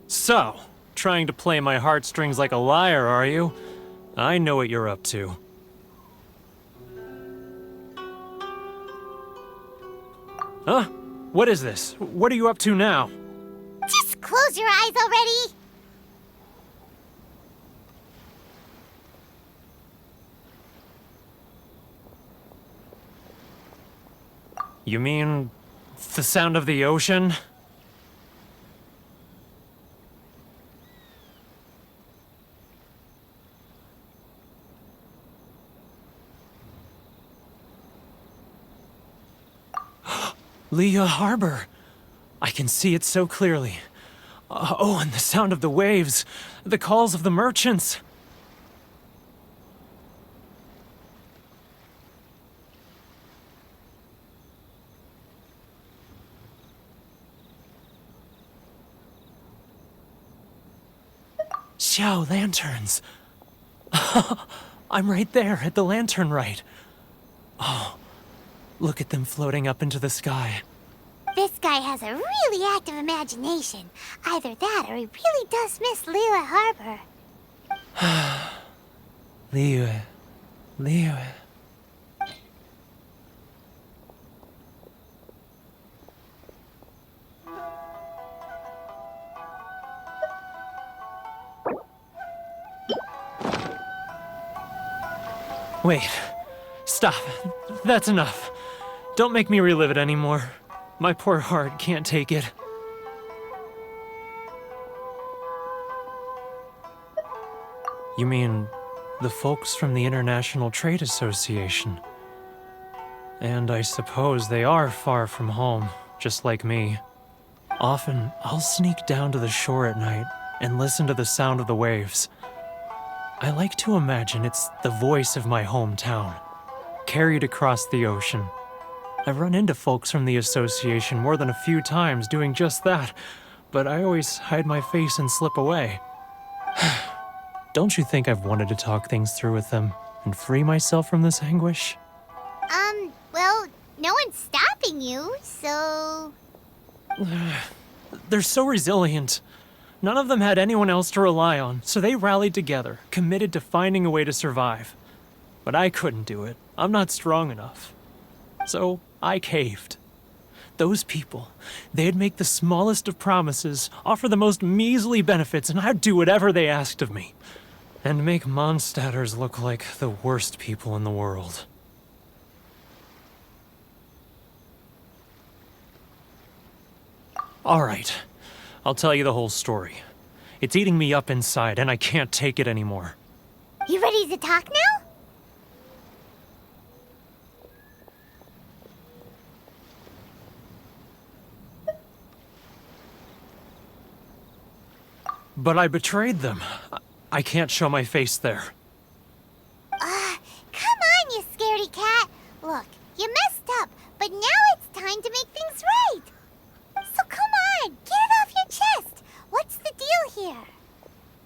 So, trying to play my heartstrings like a liar, are you? I know what you're up to. Huh? What is this? What are you up to now? Just close your eyes already! You mean the sound of the ocean? Leah Harbor. I can see it so clearly. Oh, and the sound of the waves. The calls of the merchants. Xiao lanterns. I'm right there at the lantern right. Oh, look at them floating up into the sky. This guy has a really active imagination. Either that or he really does miss Liyue Harbor. Liyue. Wait. Stop. That's enough. Don't make me relive it anymore. My poor heart can't take it. You mean the folks from the International Trade Association? And I suppose they are far from home, just like me. Often, I'll sneak down to the shore at night and listen to the sound of the waves. I like to imagine it's the voice of my hometown, carried across the ocean. I've run into folks from the association more than a few times doing just that, but I always hide my face and slip away. Don't you think I've wanted to talk things through with them and free myself from this anguish? Well, no one's stopping you, so... They're so resilient. None of them had anyone else to rely on, so they rallied together, committed to finding a way to survive. But I couldn't do it. I'm not strong enough. So I caved. Those people, they'd make the smallest of promises, offer the most measly benefits, and I'd do whatever they asked of me. And make Mondstadters look like the worst people in the world. All right, I'll tell you the whole story. It's eating me up inside, and I can't take it anymore. You ready to talk now? But I betrayed them. I can't show my face there. Come on, you scaredy cat. Look, you messed up, but now it's time to make things right. So come on, get it off your chest. What's the deal here?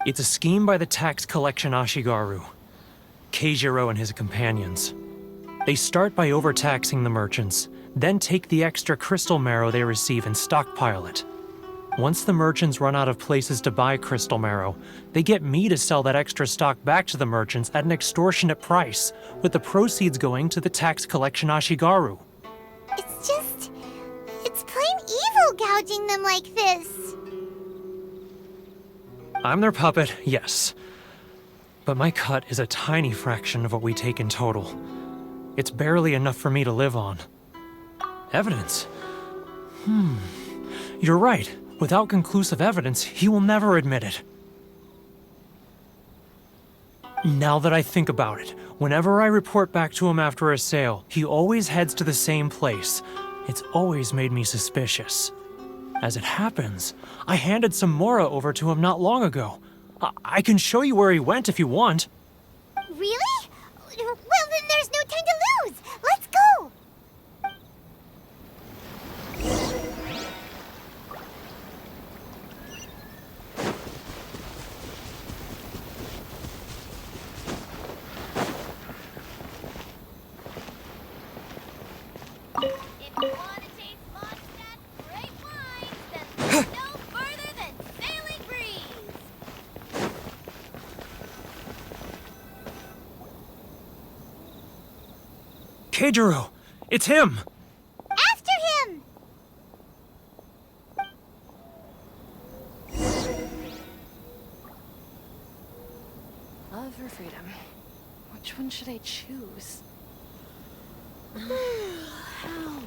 It's a scheme by the tax collection Ashigaru. Keijiro and his companions. They start by overtaxing the merchants, then take the extra crystal marrow they receive and stockpile it. Once the merchants run out of places to buy crystal marrow, they get me to sell that extra stock back to the merchants at an extortionate price, with the proceeds going to the tax collection Ashigaru. It's plain evil gouging them like this. I'm their puppet, yes. But my cut is a tiny fraction of what we take in total. It's barely enough for me to live on. Evidence? You're right. Without conclusive evidence, he will never admit it. Now that I think about it, whenever I report back to him after a sale, he always heads to the same place. It's always made me suspicious. As it happens, I handed some Mora over to him not long ago. I can show you where he went if you want. Really? Well, then there's no time to lose. Let's go. If you want to taste Mondstadt's great wines, then look no further than Sailing Breeze. Keijiro! It's him! After him! Love or freedom? Which one should I choose?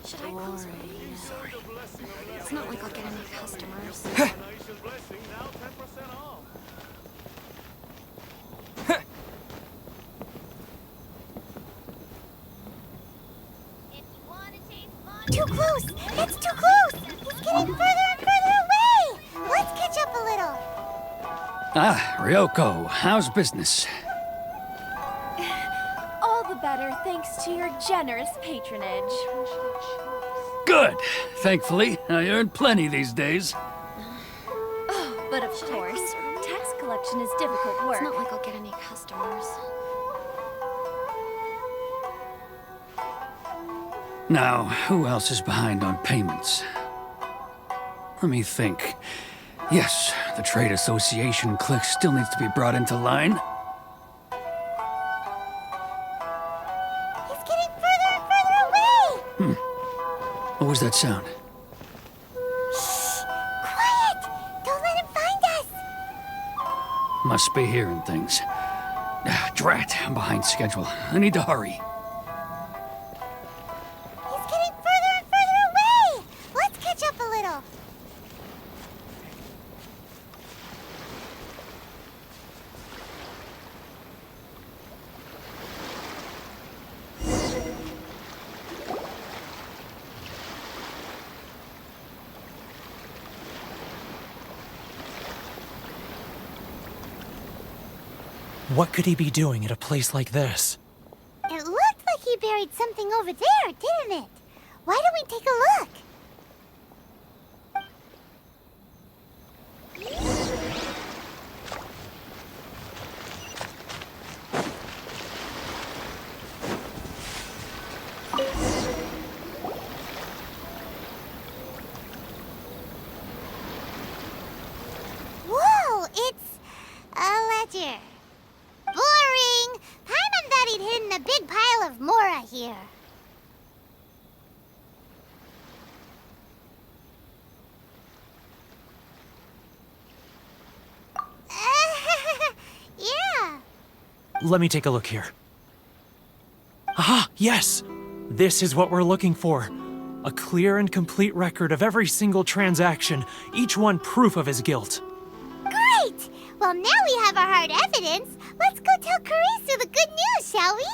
Should I close my eyes? It's not like I'll get any customers. Too close! It's too close! He's getting further and further away! Let's catch up a little. Ah, Ryoko, how's business? All the better thanks to your generous patronage. Good. Thankfully, I earn plenty these days. Oh, but of course, tax collection is difficult work. It's not like I'll get any customers. Now, who else is behind on payments? Let me think. Yes, the trade association clique still needs to be brought into line. He's getting further and further away! What was that sound? Shh! Quiet! Don't let him find us! Must be hearing things. Ah, drat, I'm behind schedule. I need to hurry. He's getting further and further away! Let's catch up a little. What could he be doing at a place like this? It looked like he buried something over there, didn't it? Why don't we take a look? Whoa, it's a ledger. Boring! Paimon thought he'd hidden a big pile of Mora here. Yeah. Let me take a look here. Aha! Yes! This is what we're looking for. A clear and complete record of every single transaction, each one proof of his guilt. Great! Well, now we have our hard evidence. Let's go tell Karisu the good news, shall we?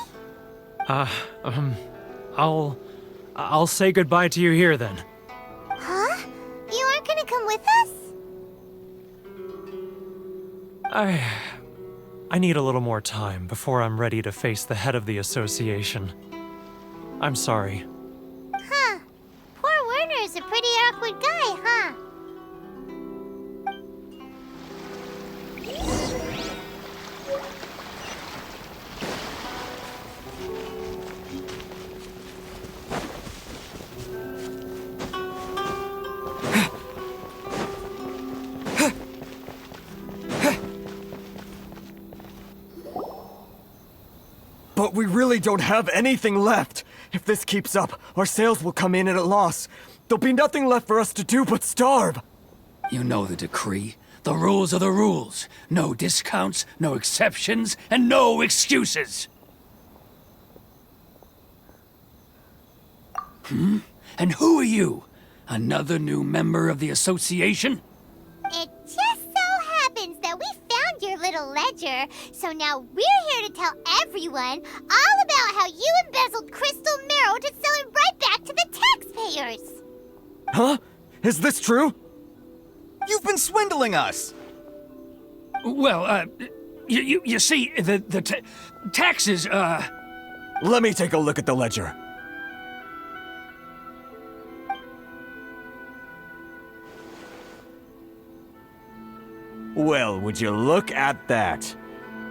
I'll say goodbye to you here then. Huh? You aren't gonna come with us? I need a little more time before I'm ready to face the head of the association. I'm sorry. Huh. Poor Werner's a pretty awkward guy, huh? But we really don't have anything left. If this keeps up, our sales will come in at a loss. There'll be nothing left for us to do but starve. You know the decree. The rules are the rules. No discounts, no exceptions, and no excuses. And who are you? Another new member of the association? It just so happens that we found your little ledger, so now we're here to tell everyone all about how you embezzled crystal marrow to sell it right back to the taxpayers. Huh? Is this true? You've been swindling us! Well, you see, the taxes, Let me take a look at the ledger. Well, would you look at that?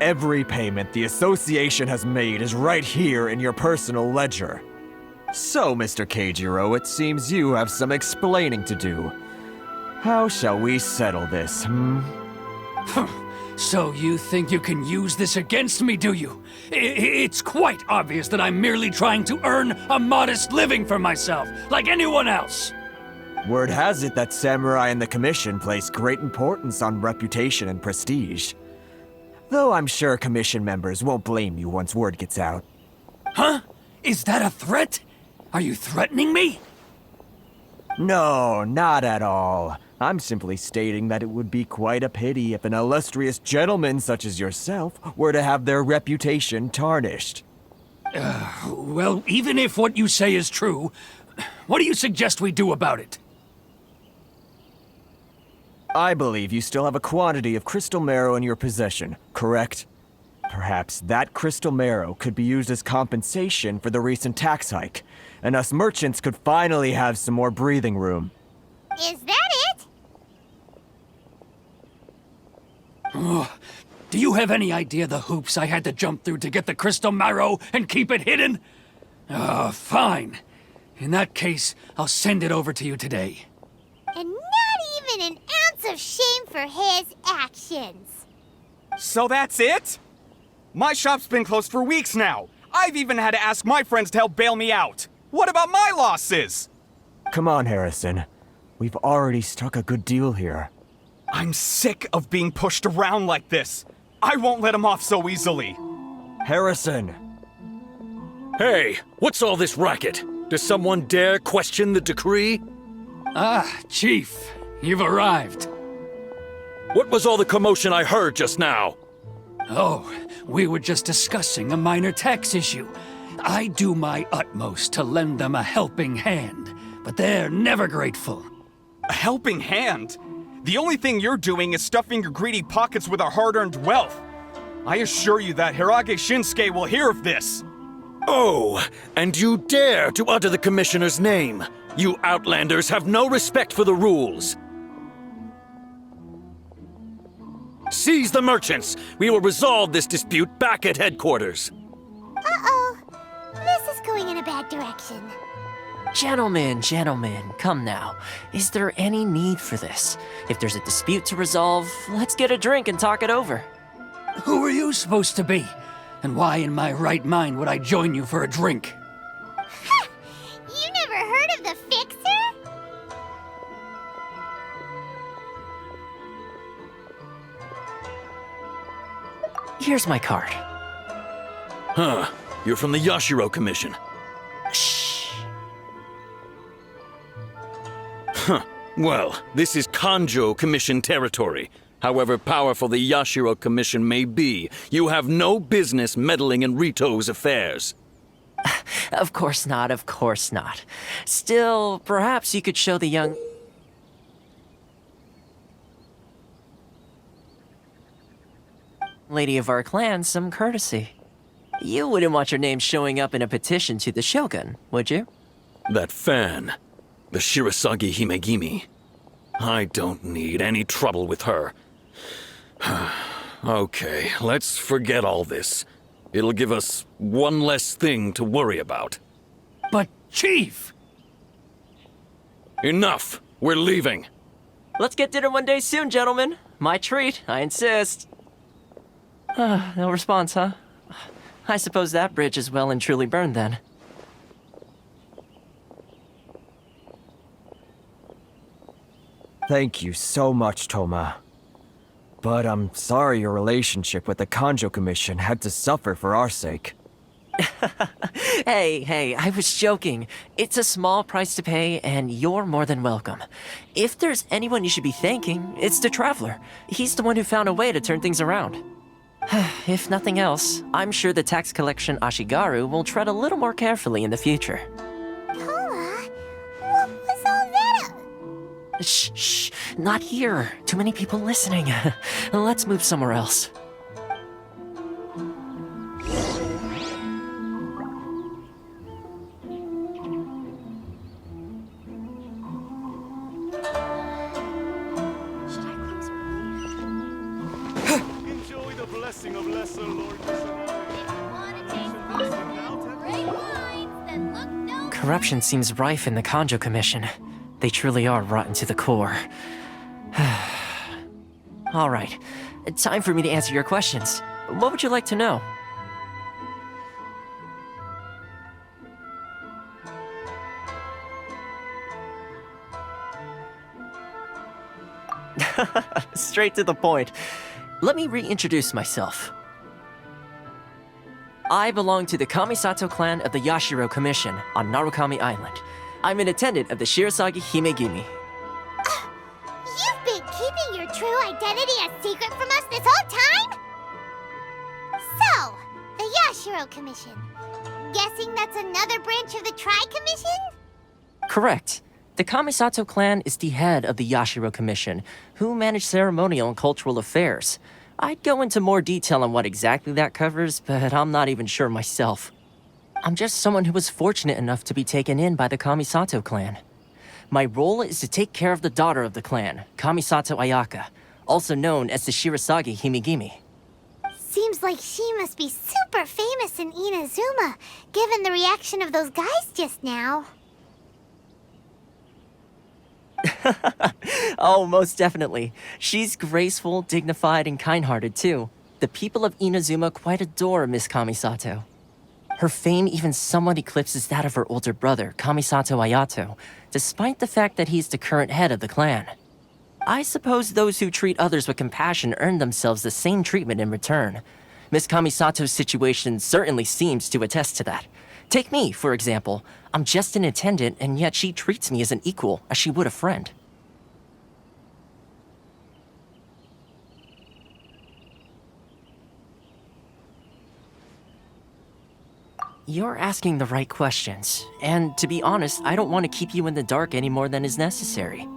Every payment the association has made is right here in your personal ledger. So, Mr. Keijiro, it seems you have some explaining to do. How shall we settle this, So you think you can use this against me, do you? It's quite obvious that I'm merely trying to earn a modest living for myself, like anyone else. Word has it that Samurai and the Commission place great importance on reputation and prestige. Though I'm sure Commission members won't blame you once word gets out. Huh? Is that a threat? Are you threatening me? No, not at all. I'm simply stating that it would be quite a pity if an illustrious gentleman such as yourself were to have their reputation tarnished. Well, even if what you say is true, what do you suggest we do about it? I believe you still have a quantity of crystal marrow in your possession, correct? Perhaps that crystal marrow could be used as compensation for the recent tax hike, and us merchants could finally have some more breathing room. Is that it? Oh, do you have any idea the hoops I had to jump through to get the crystal marrow and keep it hidden? Fine. In that case, I'll send it over to you today. And not even an ounce of shame for his actions. So that's it? My shop's been closed for weeks now. I've even had to ask my friends to help bail me out. What about my losses? Come on, Harrison. We've already struck a good deal here. I'm sick of being pushed around like this. I won't let him off so easily. Harrison! Hey, what's all this racket? Does someone dare question the decree? Ah, Chief, you've arrived. What was all the commotion I heard just now? Oh, we were just discussing a minor tax issue. I do my utmost to lend them a helping hand, but they're never grateful. A helping hand? The only thing you're doing is stuffing your greedy pockets with our hard-earned wealth. I assure you that Hirage Shinsuke will hear of this. Oh, and you dare to utter the Commissioner's name. You Outlanders have no respect for the rules. Seize the merchants. We will resolve this dispute back at headquarters. Uh-oh. This is going in a bad direction. Gentlemen, come now. Is there any need for this? If there's a dispute to resolve, let's get a drink and talk it over. Who are you supposed to be? And why in my right mind would I join you for a drink? Ha! You never heard of the Fixer? Here's my card. Huh. You're from the Yashiro Commission. Shh. Huh. Well, this is Kanjo Commission territory. However powerful the Yashiro Commission may be, you have no business meddling in Rito's affairs. Of course not, of course not. Still, perhaps you could show the young... lady of our clan some courtesy. You wouldn't want your name showing up in a petition to the Shogun, would you? That fan, the Shirasagi Himegimi. I don't need any trouble with her. Okay, let's forget all this. It'll give us one less thing to worry about. But, Chief! Enough! We're leaving. Let's get dinner one day soon, gentlemen. My treat, I insist. No response, huh? I suppose that bridge is well and truly burned then. Thank you so much, Toma. But I'm sorry your relationship with the Kanjo Commission had to suffer for our sake. Hey, I was joking. It's a small price to pay, and you're more than welcome. If there's anyone you should be thanking, it's the Traveler. He's the one who found a way to turn things around. If nothing else, I'm sure the tax collection Ashigaru will tread a little more carefully in the future. Toma, what was all that? Shh, not here. Too many people listening. Let's move somewhere else. Should I close early? Enjoy the blessing of Lesser Lord Corruption seems rife in the Kanjo Commission. They truly are rotten to the core. All right, time for me to answer your questions. What would you like to know? Straight to the point. Let me reintroduce myself. I belong to the Kamisato clan of the Yashiro Commission on Narukami Island. I'm an attendant of the Shirasagi Himegimi. You've been keeping your true identity a secret from us this whole time? So, the Yashiro Commission. Guessing that's another branch of the Tri-Commission? Correct. The Kamisato clan is the head of the Yashiro Commission, who manage ceremonial and cultural affairs. I'd go into more detail on what exactly that covers, but I'm not even sure myself. I'm just someone who was fortunate enough to be taken in by the Kamisato clan. My role is to take care of the daughter of the clan, Kamisato Ayaka, also known as the Shirasagi Himegimi. Seems like she must be super famous in Inazuma, given the reaction of those guys just now. Oh, most definitely. She's graceful, dignified, and kind-hearted, too. The people of Inazuma quite adore Miss Kamisato. Her fame even somewhat eclipses that of her older brother, Kamisato Ayato, despite the fact that he's the current head of the clan. I suppose those who treat others with compassion earn themselves the same treatment in return. Miss Kamisato's situation certainly seems to attest to that. Take me, for example. I'm just an attendant, and yet she treats me as an equal, as she would a friend. You're asking the right questions, and to be honest, I don't want to keep you in the dark any more than is necessary.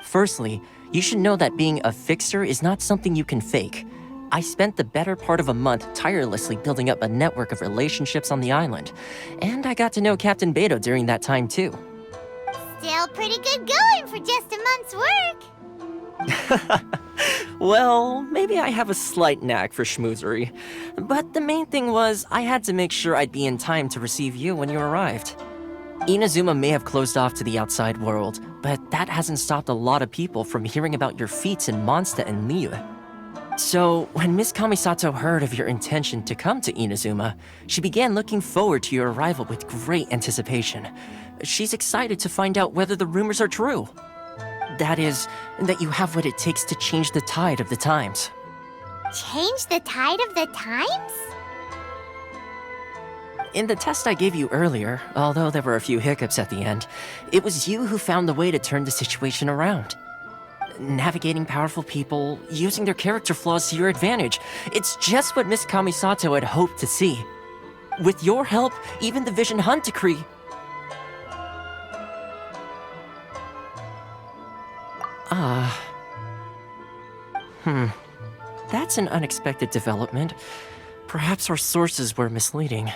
Firstly, you should know that being a fixer is not something you can fake. I spent the better part of a month tirelessly building up a network of relationships on the island, and I got to know Captain Beto during that time too. Still pretty good going for just a month's work. Well, maybe I have a slight knack for schmoozery, but the main thing was I had to make sure I'd be in time to receive you when you arrived. Inazuma may have closed off to the outside world, but that hasn't stopped a lot of people from hearing about your feats in Mondstadt and Liyue. So, when Miss Kamisato heard of your intention to come to Inazuma, she began looking forward to your arrival with great anticipation. She's excited to find out whether the rumors are true. That is, that you have what it takes to change the tide of the times. Change the tide of the times? In the test I gave you earlier, although there were a few hiccups at the end, it was you who found the way to turn the situation around. Navigating powerful people, using their character flaws to your advantage. It's just what Miss Kamisato had hoped to see. With your help, even the Vision Hunt decree... That's an unexpected development. Perhaps our sources were misleading.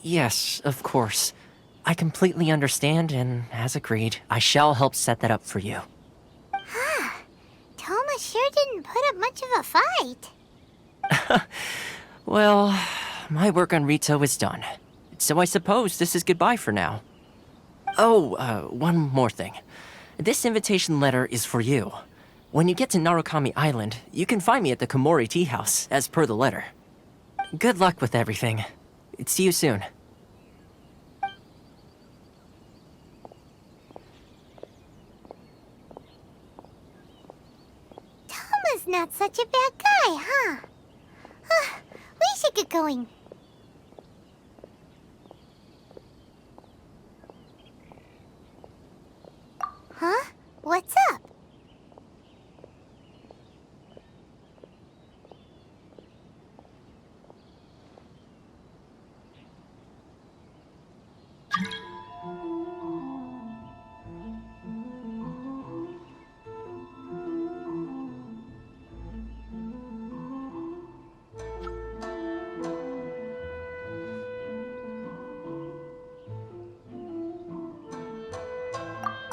Yes, of course. I completely understand, and as agreed, I shall help set that up for you. Toma sure didn't put up much of a fight. Well, my work on Rito is done. So I suppose this is goodbye for now. Oh, one more thing. This invitation letter is for you. When you get to Narukami Island, you can find me at the Komori Tea House, as per the letter. Good luck with everything. See you soon. Toma's not such a bad guy, huh? We should get going. Huh? What's up?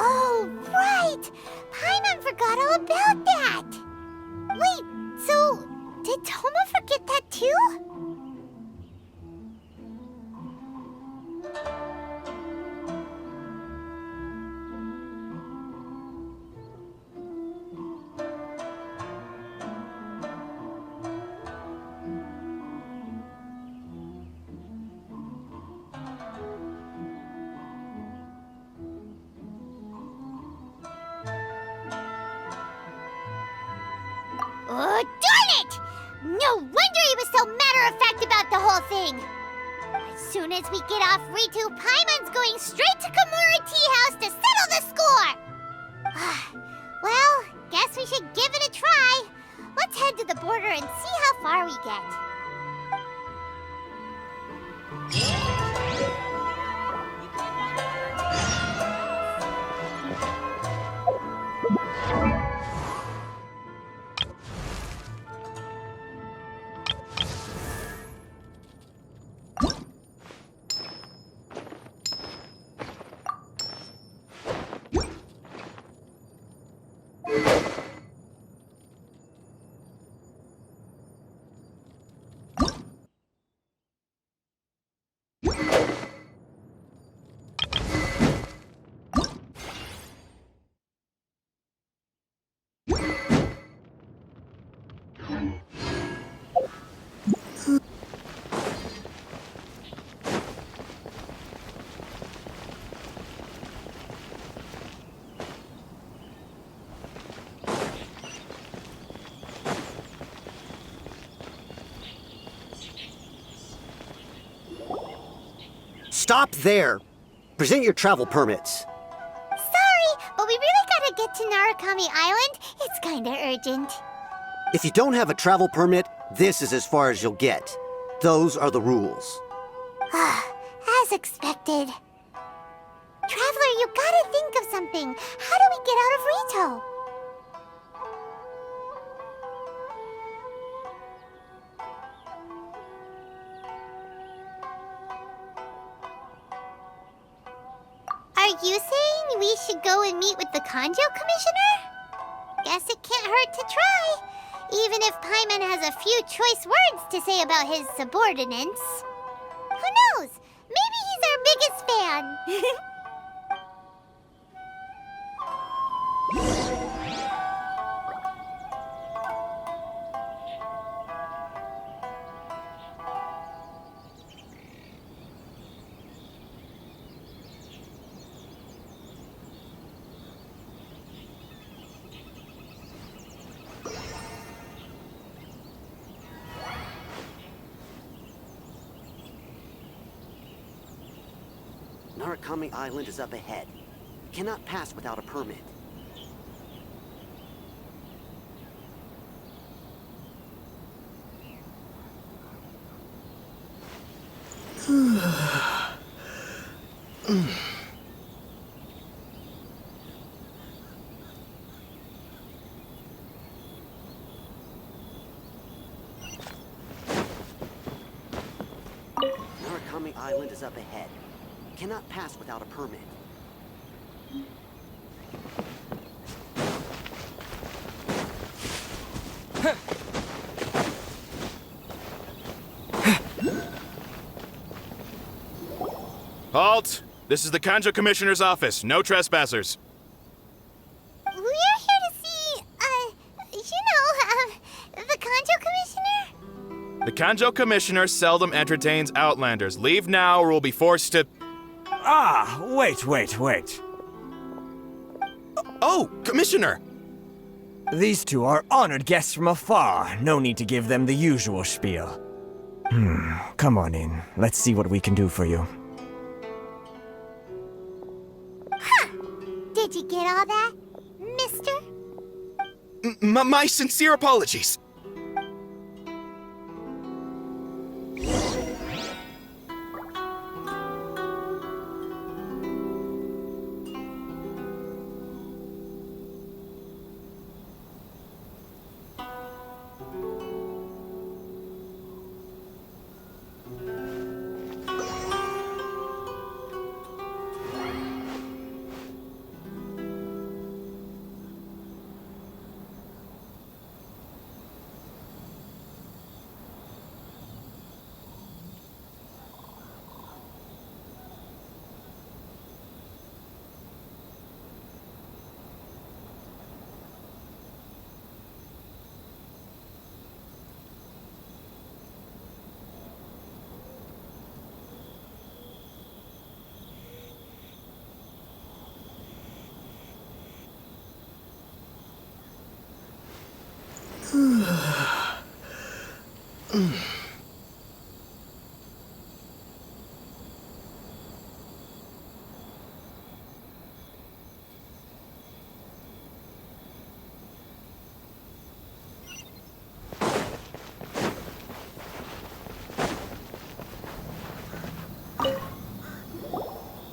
Oh, right! Paimon forgot all about that! Wait, so did Toma forget that too? Oh, darn it! No wonder he was so matter-of-fact about the whole thing! As soon as we get off Ritu, Paimon's going straight to Komori Tea House to settle the score! Well, guess we should give it a try. Let's head to the border and see how far we get. Stop there! Present your travel permits. Sorry, but we really gotta get to Narukami Island. It's kinda urgent. If you don't have a travel permit, this is as far as you'll get. Those are the rules. As expected. Traveler, you gotta think of something. How do we get out of Rito? Are you saying we should go and meet with the Kanjo Commissioner? Guess it can't hurt to try, even if Paimon has a few choice words to say about his subordinates. Who knows? Maybe he's our biggest fan. Narukami Island is up ahead. Cannot pass without a permit. Narukami Island is up ahead. Cannot pass without a permit. Halt! This is the Kanjo Commissioner's office. No trespassers. We're here to see, the Kanjo Commissioner? The Kanjo Commissioner seldom entertains Outlanders. Leave now or we'll be forced to... Ah, wait. Oh, Commissioner! These two are honored guests from afar. No need to give them the usual spiel. Come on in. Let's see what we can do for you. Did you get all that, mister? My sincere apologies.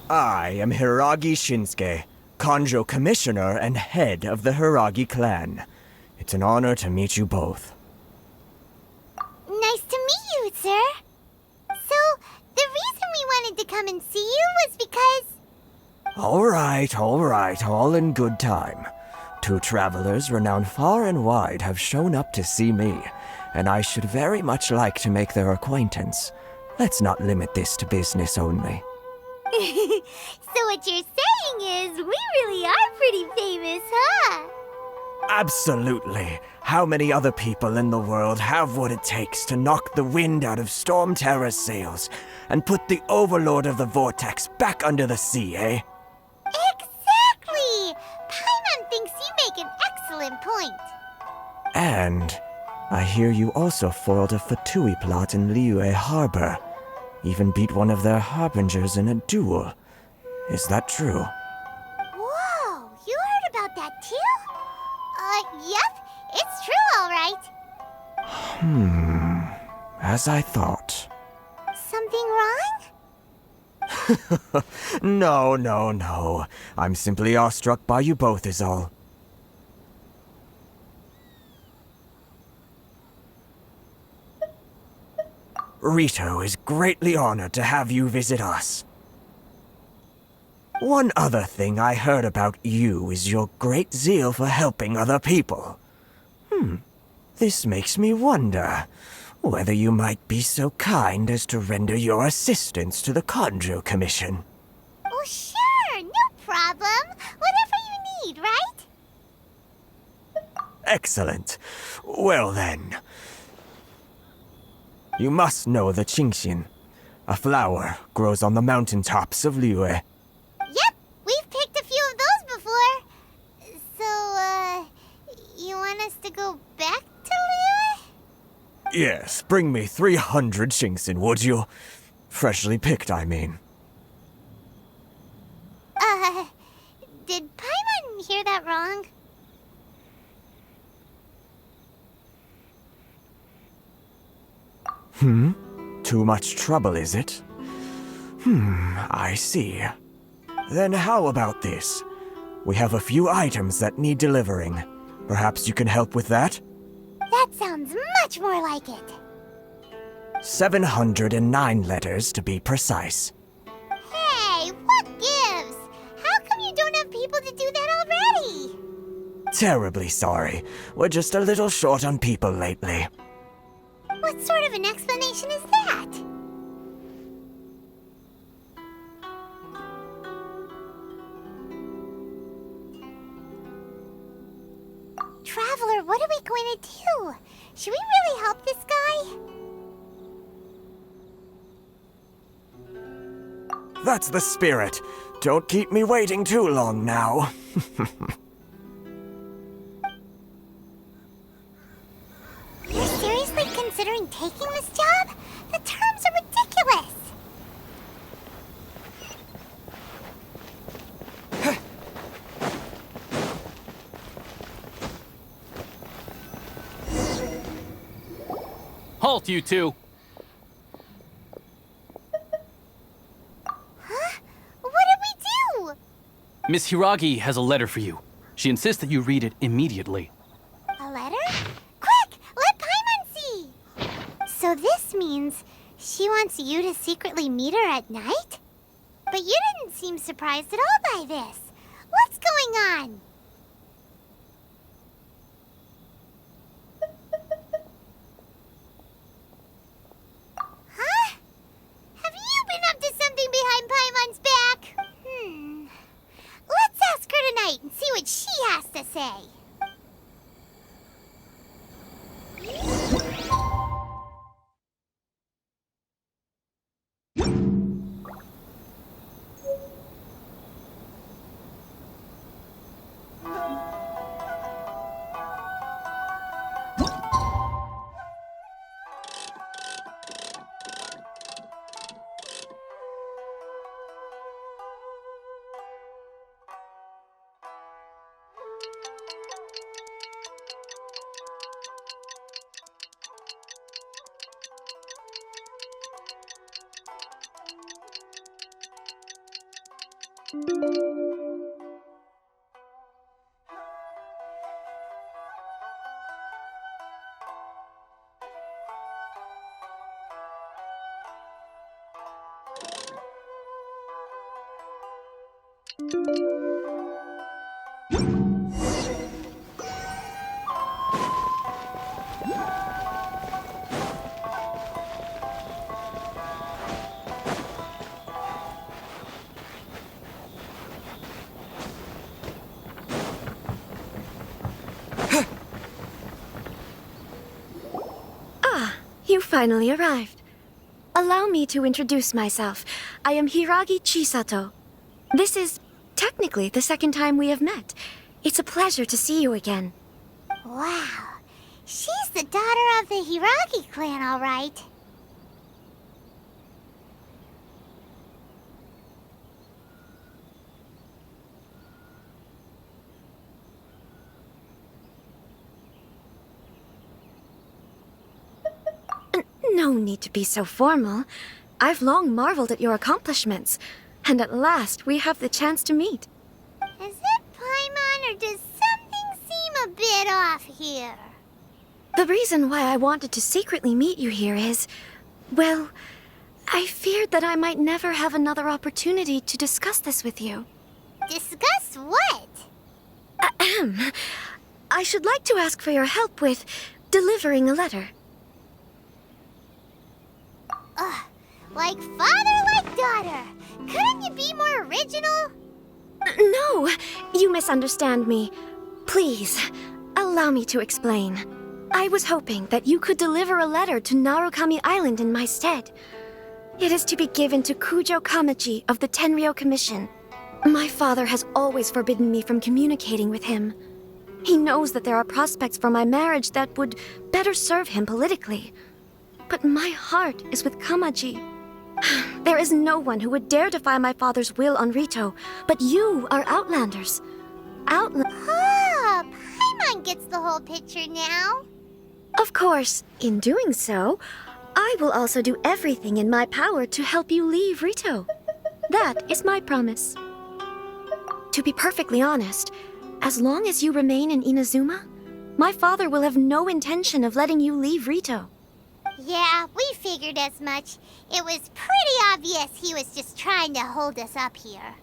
I am Hiragi Shinsuke, Kanjo Commissioner and head of the Hiragi clan. It's an honor to meet you both. Nice to meet you, sir. So, the reason we wanted to come and see you was because... All right, all in good time. Two travelers renowned far and wide have shown up to see me, and I should very much like to make their acquaintance. Let's not limit this to business only. So what you're saying is, we really are pretty famous, huh? Absolutely. How many other people in the world have what it takes to knock the wind out of Storm Terra's sails and put the Overlord of the Vortex back under the sea, eh? Exactly! Paimon thinks you make an excellent point. And I hear you also foiled a Fatui plot in Liyue Harbor. Even beat one of their harbingers in a duel. Is that true? Whoa, you heard about that too? Yep, it's true, all right. As I thought. Something wrong? No. I'm simply awestruck by you both is all. Rito is greatly honored to have you visit us. One other thing I heard about you is your great zeal for helping other people. This makes me wonder whether you might be so kind as to render your assistance to the Kanjo Commission. Oh, sure, no problem. Whatever you need, right? Excellent. Well then. You must know the Genshin. A flower grows on the mountaintops of Liyue. Yep, we've picked a few of those before. So, you want us to go back to Liyue? Yes, bring me 300 Genshin, would you? Freshly picked, I mean. Did Paimon hear that wrong? Too much trouble, is it? I see. Then how about this? We have a few items that need delivering. Perhaps you can help with that? That sounds much more like it. 709 letters to be precise. Hey, what gives? How come you don't have people to do that already? Terribly sorry. We're just a little short on people lately. What sort of an explanation is that? what are we going to do? Should we really help this guy? That's the spirit. Don't keep me waiting too long now. You're seriously considering taking this job? The terms are ridiculous. Halt, you two! Huh? What did we do? Miss Hiragi has a letter for you. She insists that you read it immediately. A letter? Quick, let Paimon see! So this means she wants you to secretly meet her at night? But you didn't seem surprised at all by this. What's going on? Huh? Have you been up to something behind Paimon's back? Let's ask her tonight and see what she has to say. You finally arrived. Allow me to introduce myself. I am Hiragi Chisato. This is technically the second time we have met. It's a pleasure to see you again. Wow. She's the daughter of the Hiragi clan, all right. No need to be so formal. I've long marveled at your accomplishments, and at last we have the chance to meet. Is it Paimon, or does something seem a bit off here? The reason why I wanted to secretly meet you here is, well, I feared that I might never have another opportunity to discuss this with you. Discuss what? Ahem. I should like to ask for your help with delivering a letter. Like father, like daughter. Couldn't you be more original? No, you misunderstand me. Please, allow me to explain. I was hoping that you could deliver a letter to Narukami Island in my stead. It is to be given to Kujo Kamaji of the Tenryou Commission. My father has always forbidden me from communicating with him. He knows that there are prospects for my marriage that would better serve him politically. But my heart is with Kamaji. There is no one who would dare defy my father's will on Rito, but you are Outlanders. Paimon gets the whole picture now. Of course, in doing so, I will also do everything in my power to help you leave Rito. That is my promise. To be perfectly honest, as long as you remain in Inazuma, my father will have no intention of letting you leave Rito. Yeah, we figured as much. It was pretty obvious he was just trying to hold us up here.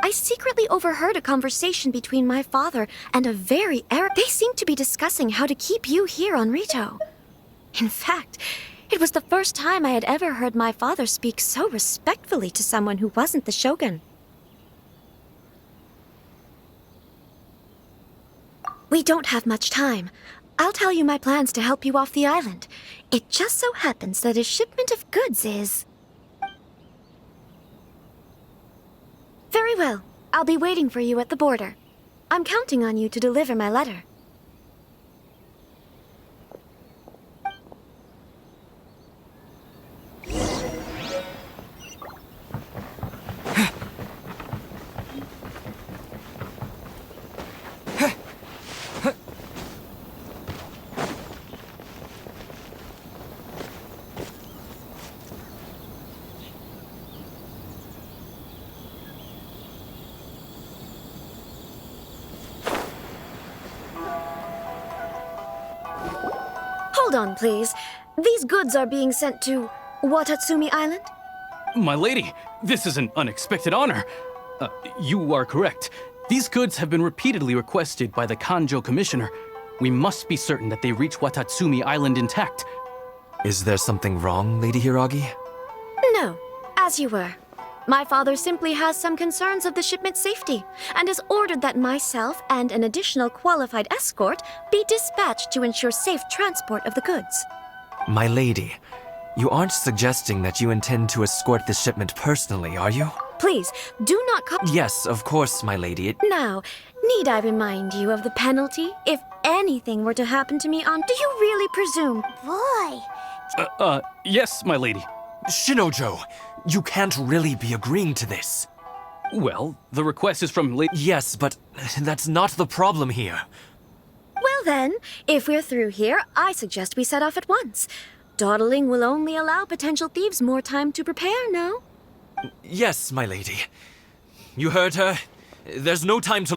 I secretly overheard a conversation between my father and a very They seemed to be discussing how to keep you here on Rito. In fact, it was the first time I had ever heard my father speak so respectfully to someone who wasn't the shogun. We don't have much time. I'll tell you my plans to help you off the island. It just so happens that a shipment of goods is... Very well. I'll be waiting for you at the border. I'm counting on you to deliver my letter. Hold on, please. These goods are being sent to Watatsumi Island? My lady, this is an unexpected honor. You are correct. These goods have been repeatedly requested by the Kanjo Commissioner. We must be certain that they reach Watatsumi Island intact. Is there something wrong, Lady Hiragi? No, as you were. My father simply has some concerns of the shipment's safety and has ordered that myself and an additional qualified escort be dispatched to ensure safe transport of the goods. My lady, you aren't suggesting that you intend to escort this shipment personally, are you? Please, do not Yes, of course, my lady. Now, need I remind you of the penalty if anything were to happen to me on... Do you really presume... Boy! Yes, my lady. Shinojo, you can't really be agreeing to this. Well, the request is from Yes, but that's not the problem here. Well then, if we're through here, I suggest we set off at once. Dawdling will only allow potential thieves more time to prepare, no? Yes, my lady. You heard her. There's no time to...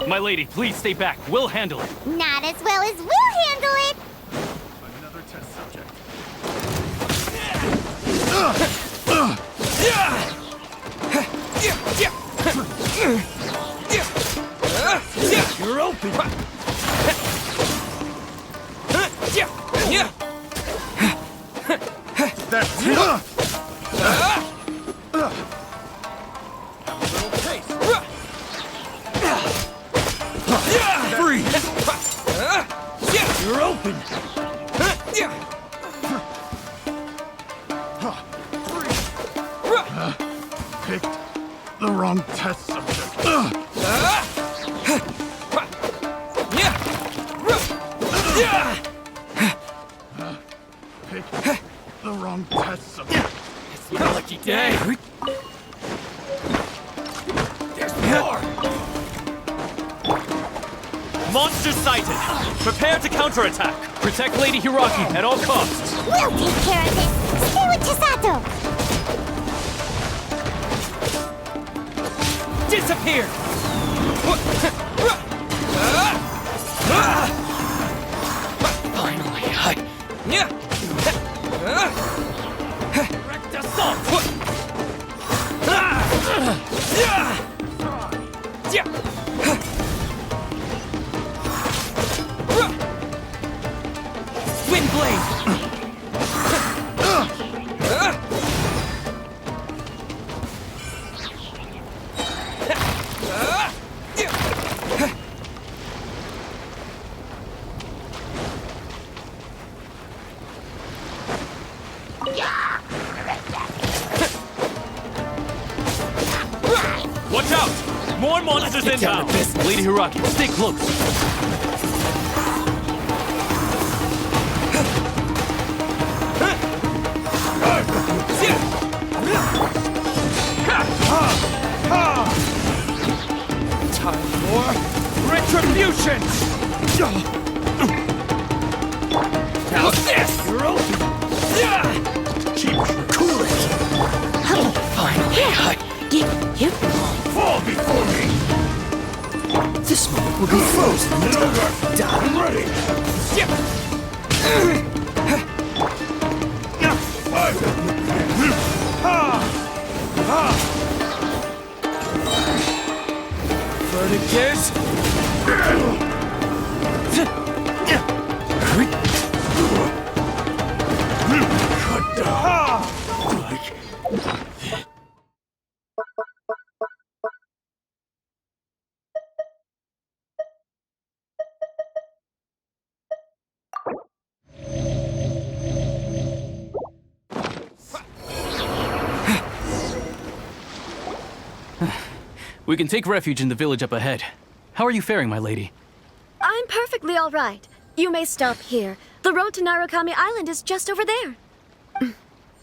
My lady, please stay back. We'll handle it. Not as well as we'll handle it! Another test subject. You're open! That's Freeze! You're open! Picked the wrong test subject. Picked the wrong test subject. It's your lucky day! There's more! Monsters sighted! Prepare to counterattack! Protect Lady Hiragi at all costs! We'll take care of this! Stay with Chisato! Disappear! Finally, Direct assault! Wind blade! Watch out! More monsters inbound! Lady Hiragi, stay close! Time for retribution! Now this! You're open! Cool it! Finally, fall before me! This moment will be frozen in time. I'm ready! We can take refuge in the village up ahead. How are you faring, my lady? I'm perfectly all right. You may stop here. The road to Narukami Island is just over there.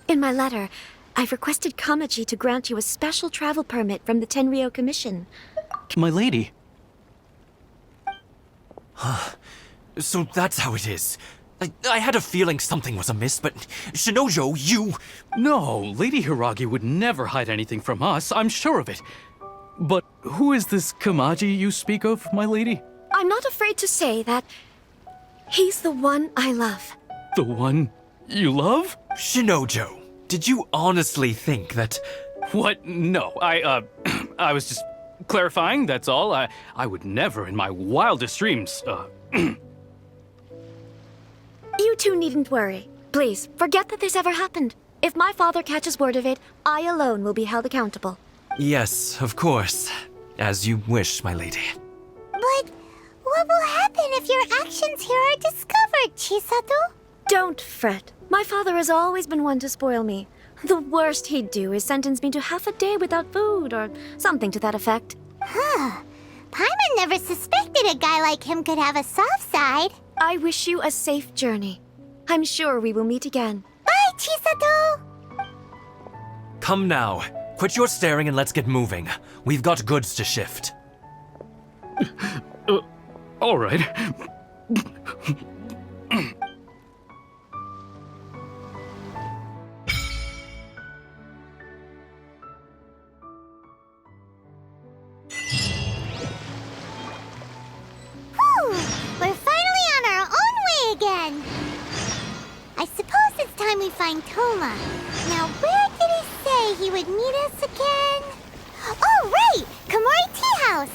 In my letter, I've requested Kamaji to grant you a special travel permit from the Tenryou Commission. My lady. So that's how it is. I had a feeling something was amiss, but Shinojo, you... No, Lady Hiragi would never hide anything from us, I'm sure of it. But who is this Kamaji you speak of, my lady? I'm not afraid to say that he's the one I love. The one you love? Shinojo, did you honestly think that... What? No, I was just clarifying, that's all. I would never in my wildest dreams, You two needn't worry. Please, forget that this ever happened. If my father catches word of it, I alone will be held accountable. Yes, of course. As you wish, my lady. But what will happen if your actions here are discovered, Chisato? Don't fret. My father has always been one to spoil me. The worst he'd do is sentence me to half a day without food, or something to that effect. Huh. Paimon never suspected a guy like him could have a soft side. I wish you a safe journey. I'm sure we will meet again. Bye, Chisato! Come now. Quit your staring and let's get moving. We've got goods to shift. All right. We're finally on our own way again. I suppose it's time we find Toma. Now, where did he say he would meet us again? Oh, right! Komori Tea House!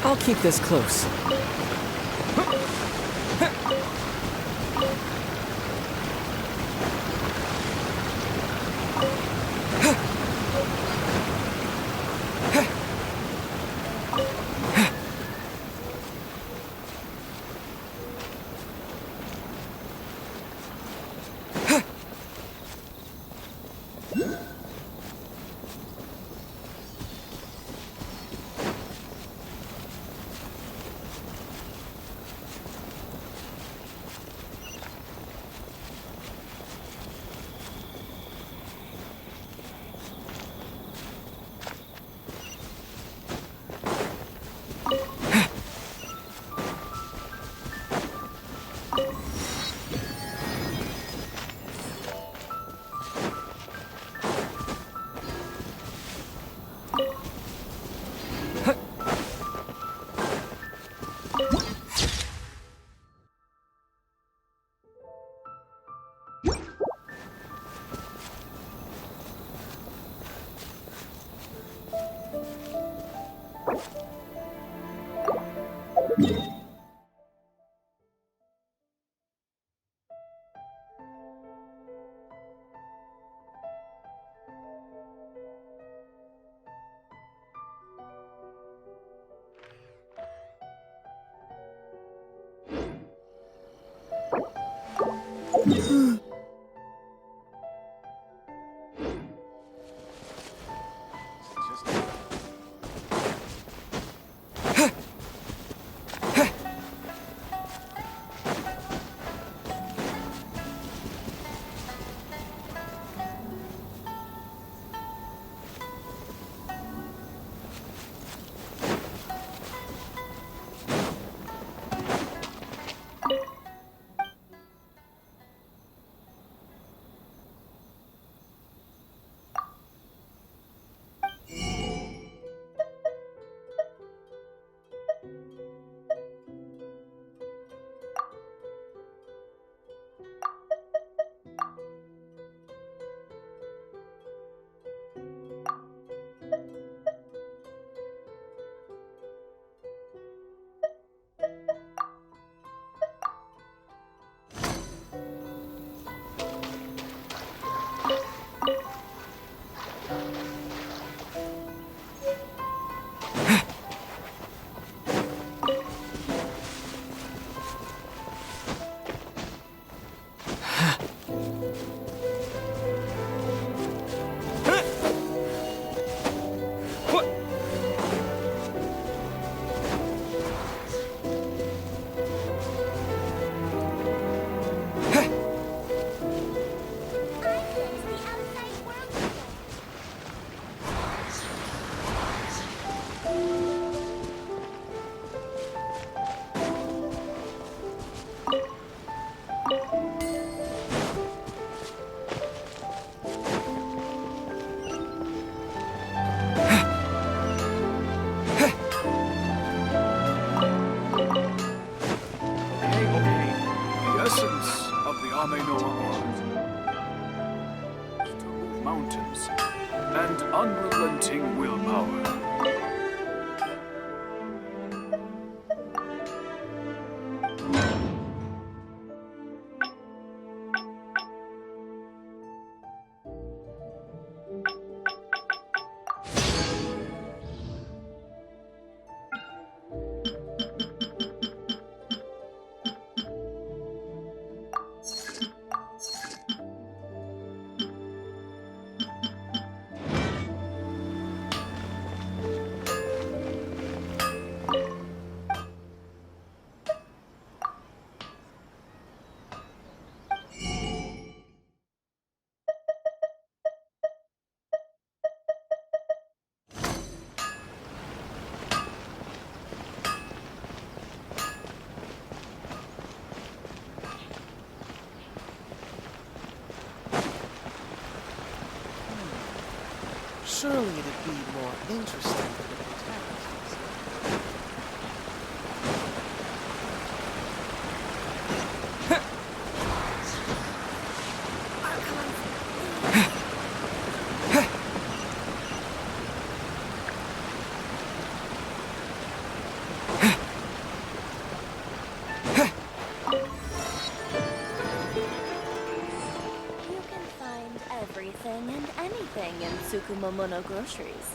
I'll keep this close. Surely it'd be more interesting than the protagonists. You can find everything and anything in Tsukumomono groceries.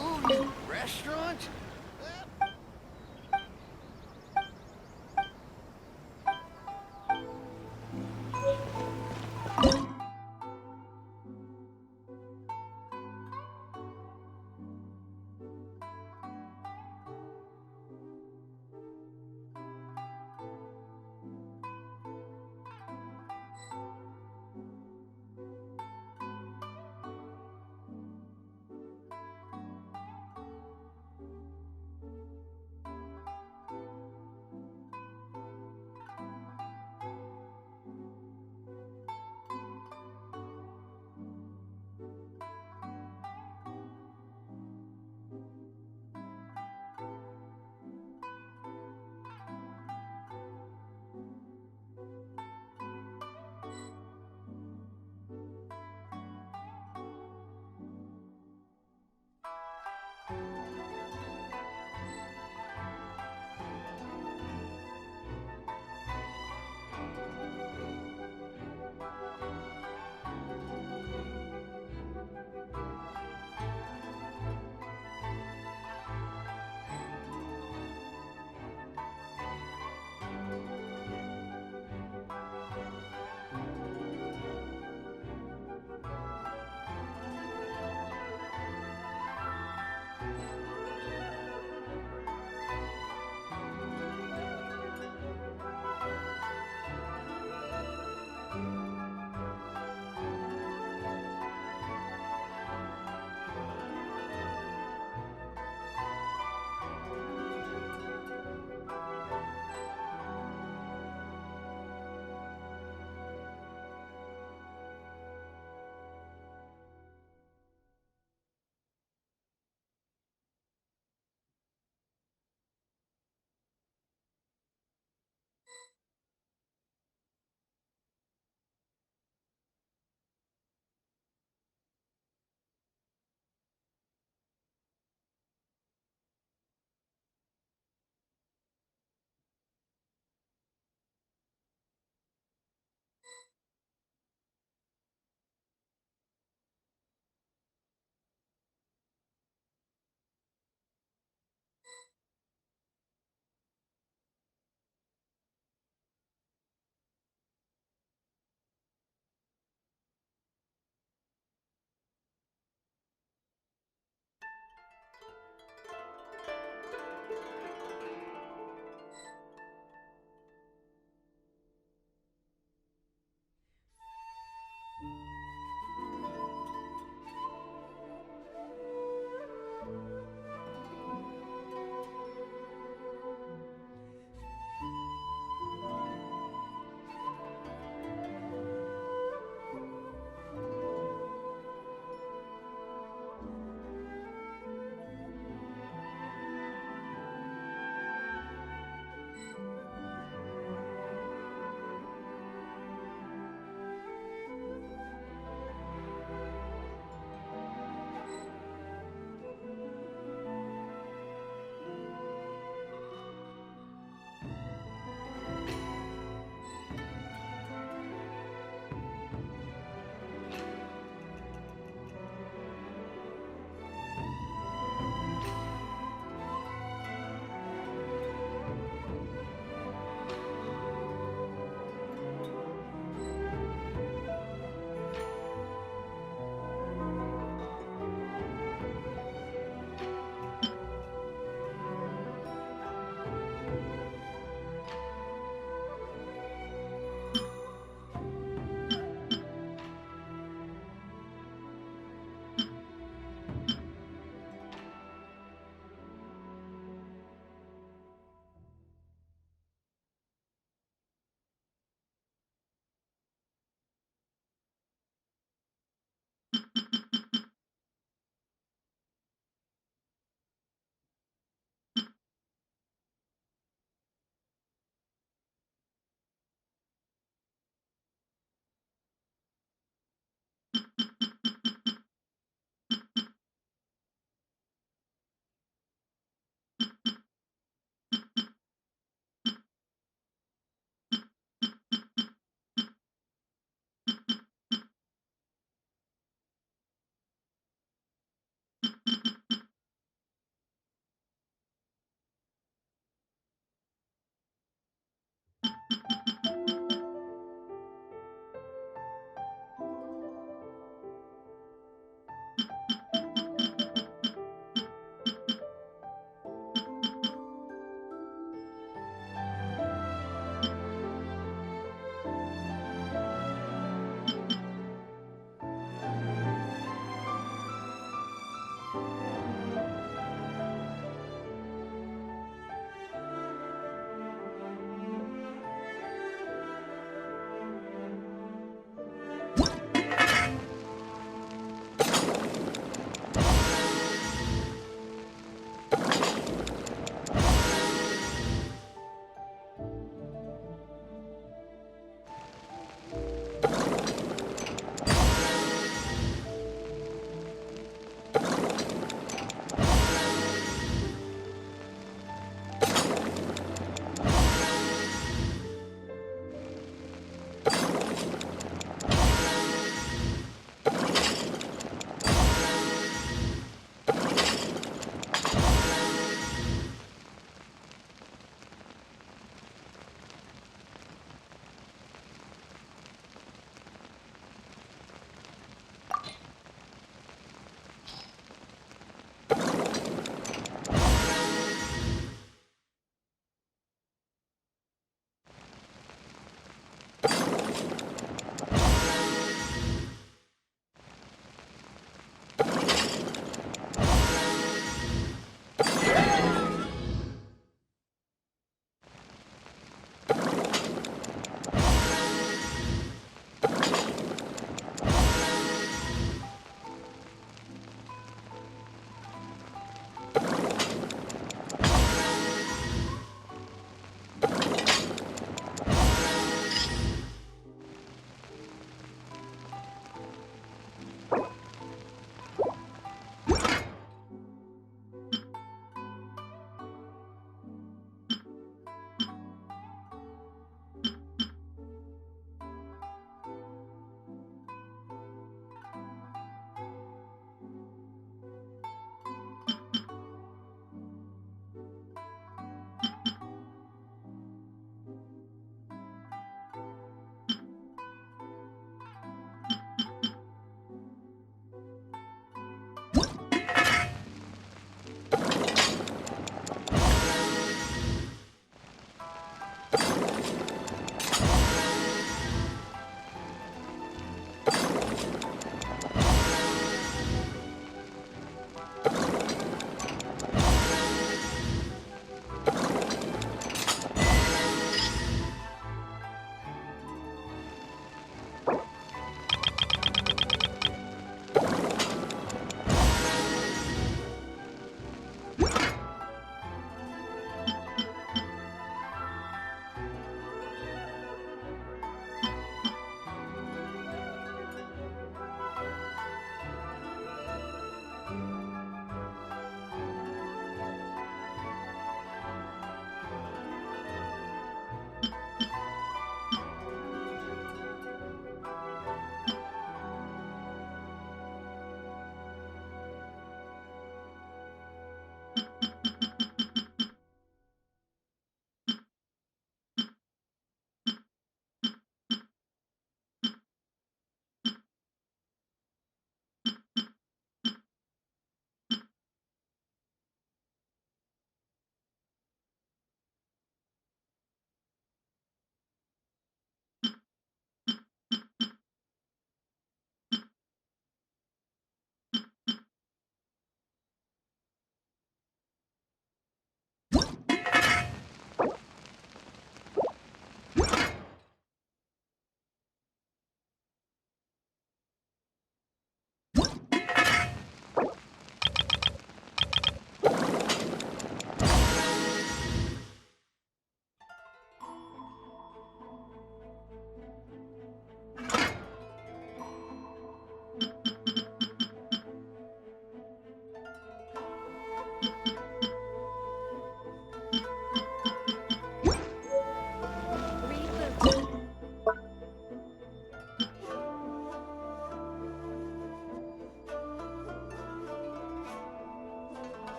Ooh, new restaurant?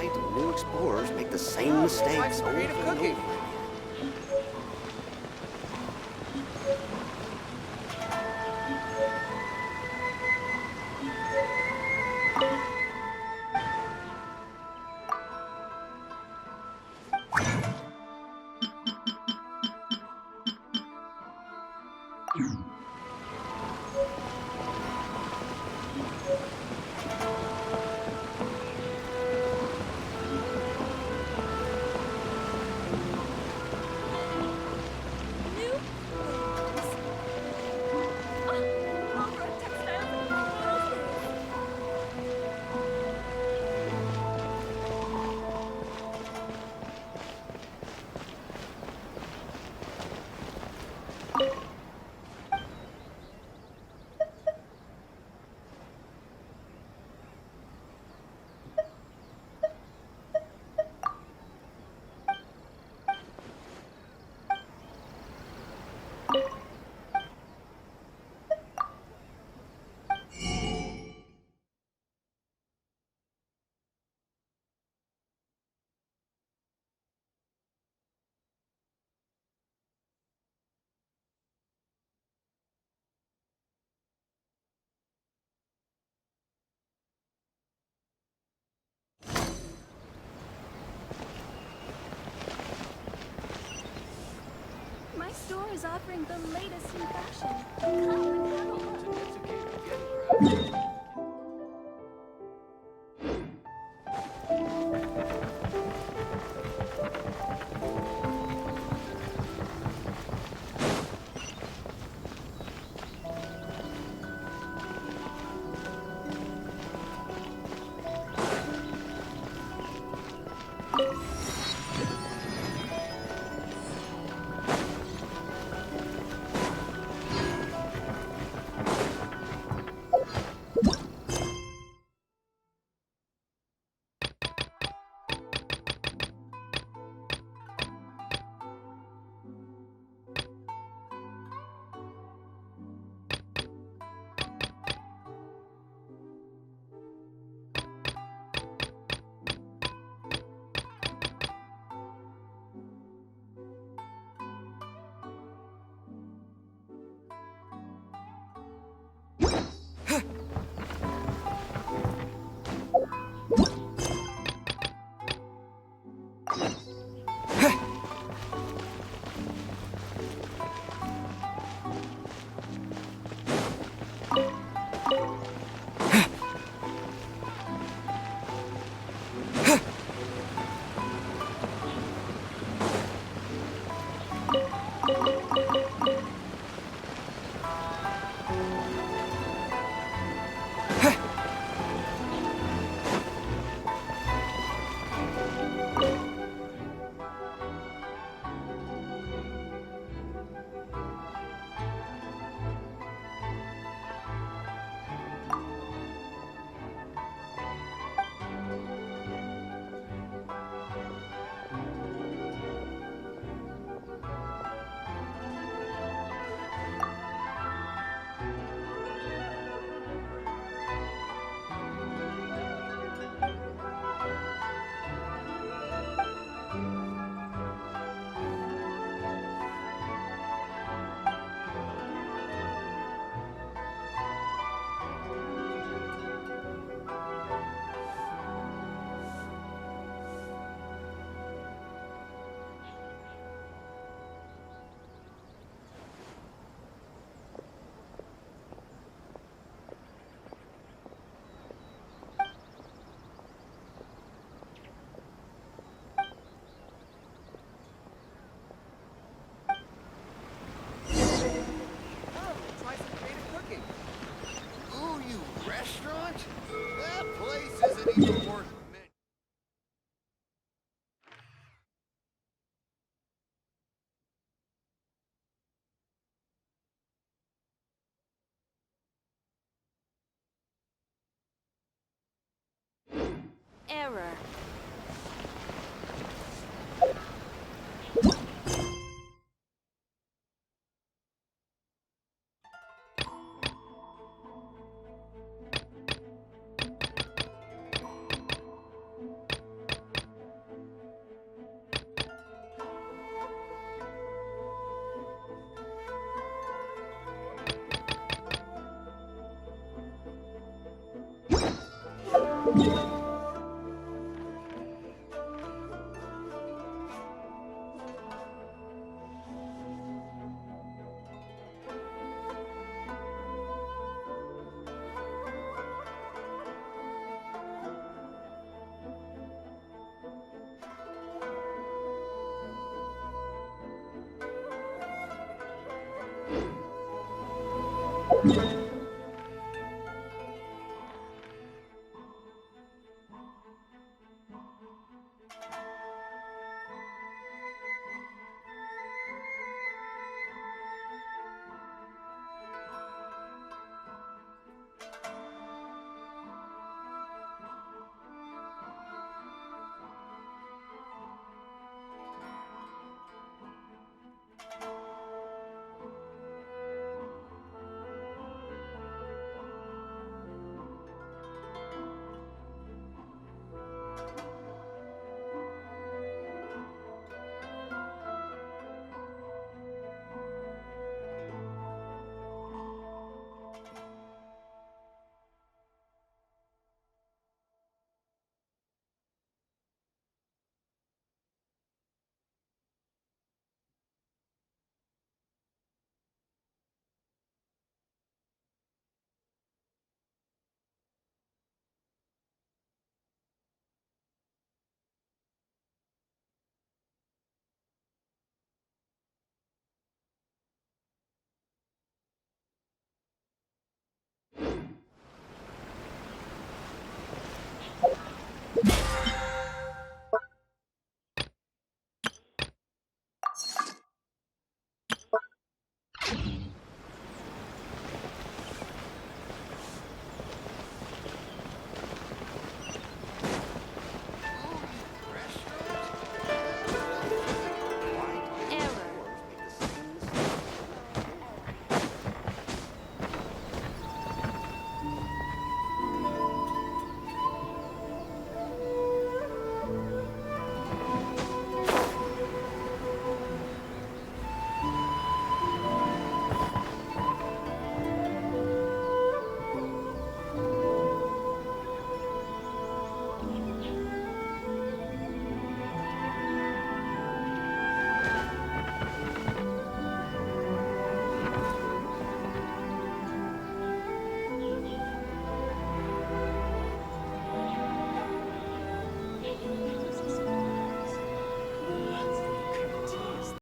Why do new explorers make the same mistakes over creative and cooking. over? My store is offering the latest in fashion. Come and have a look. Error. You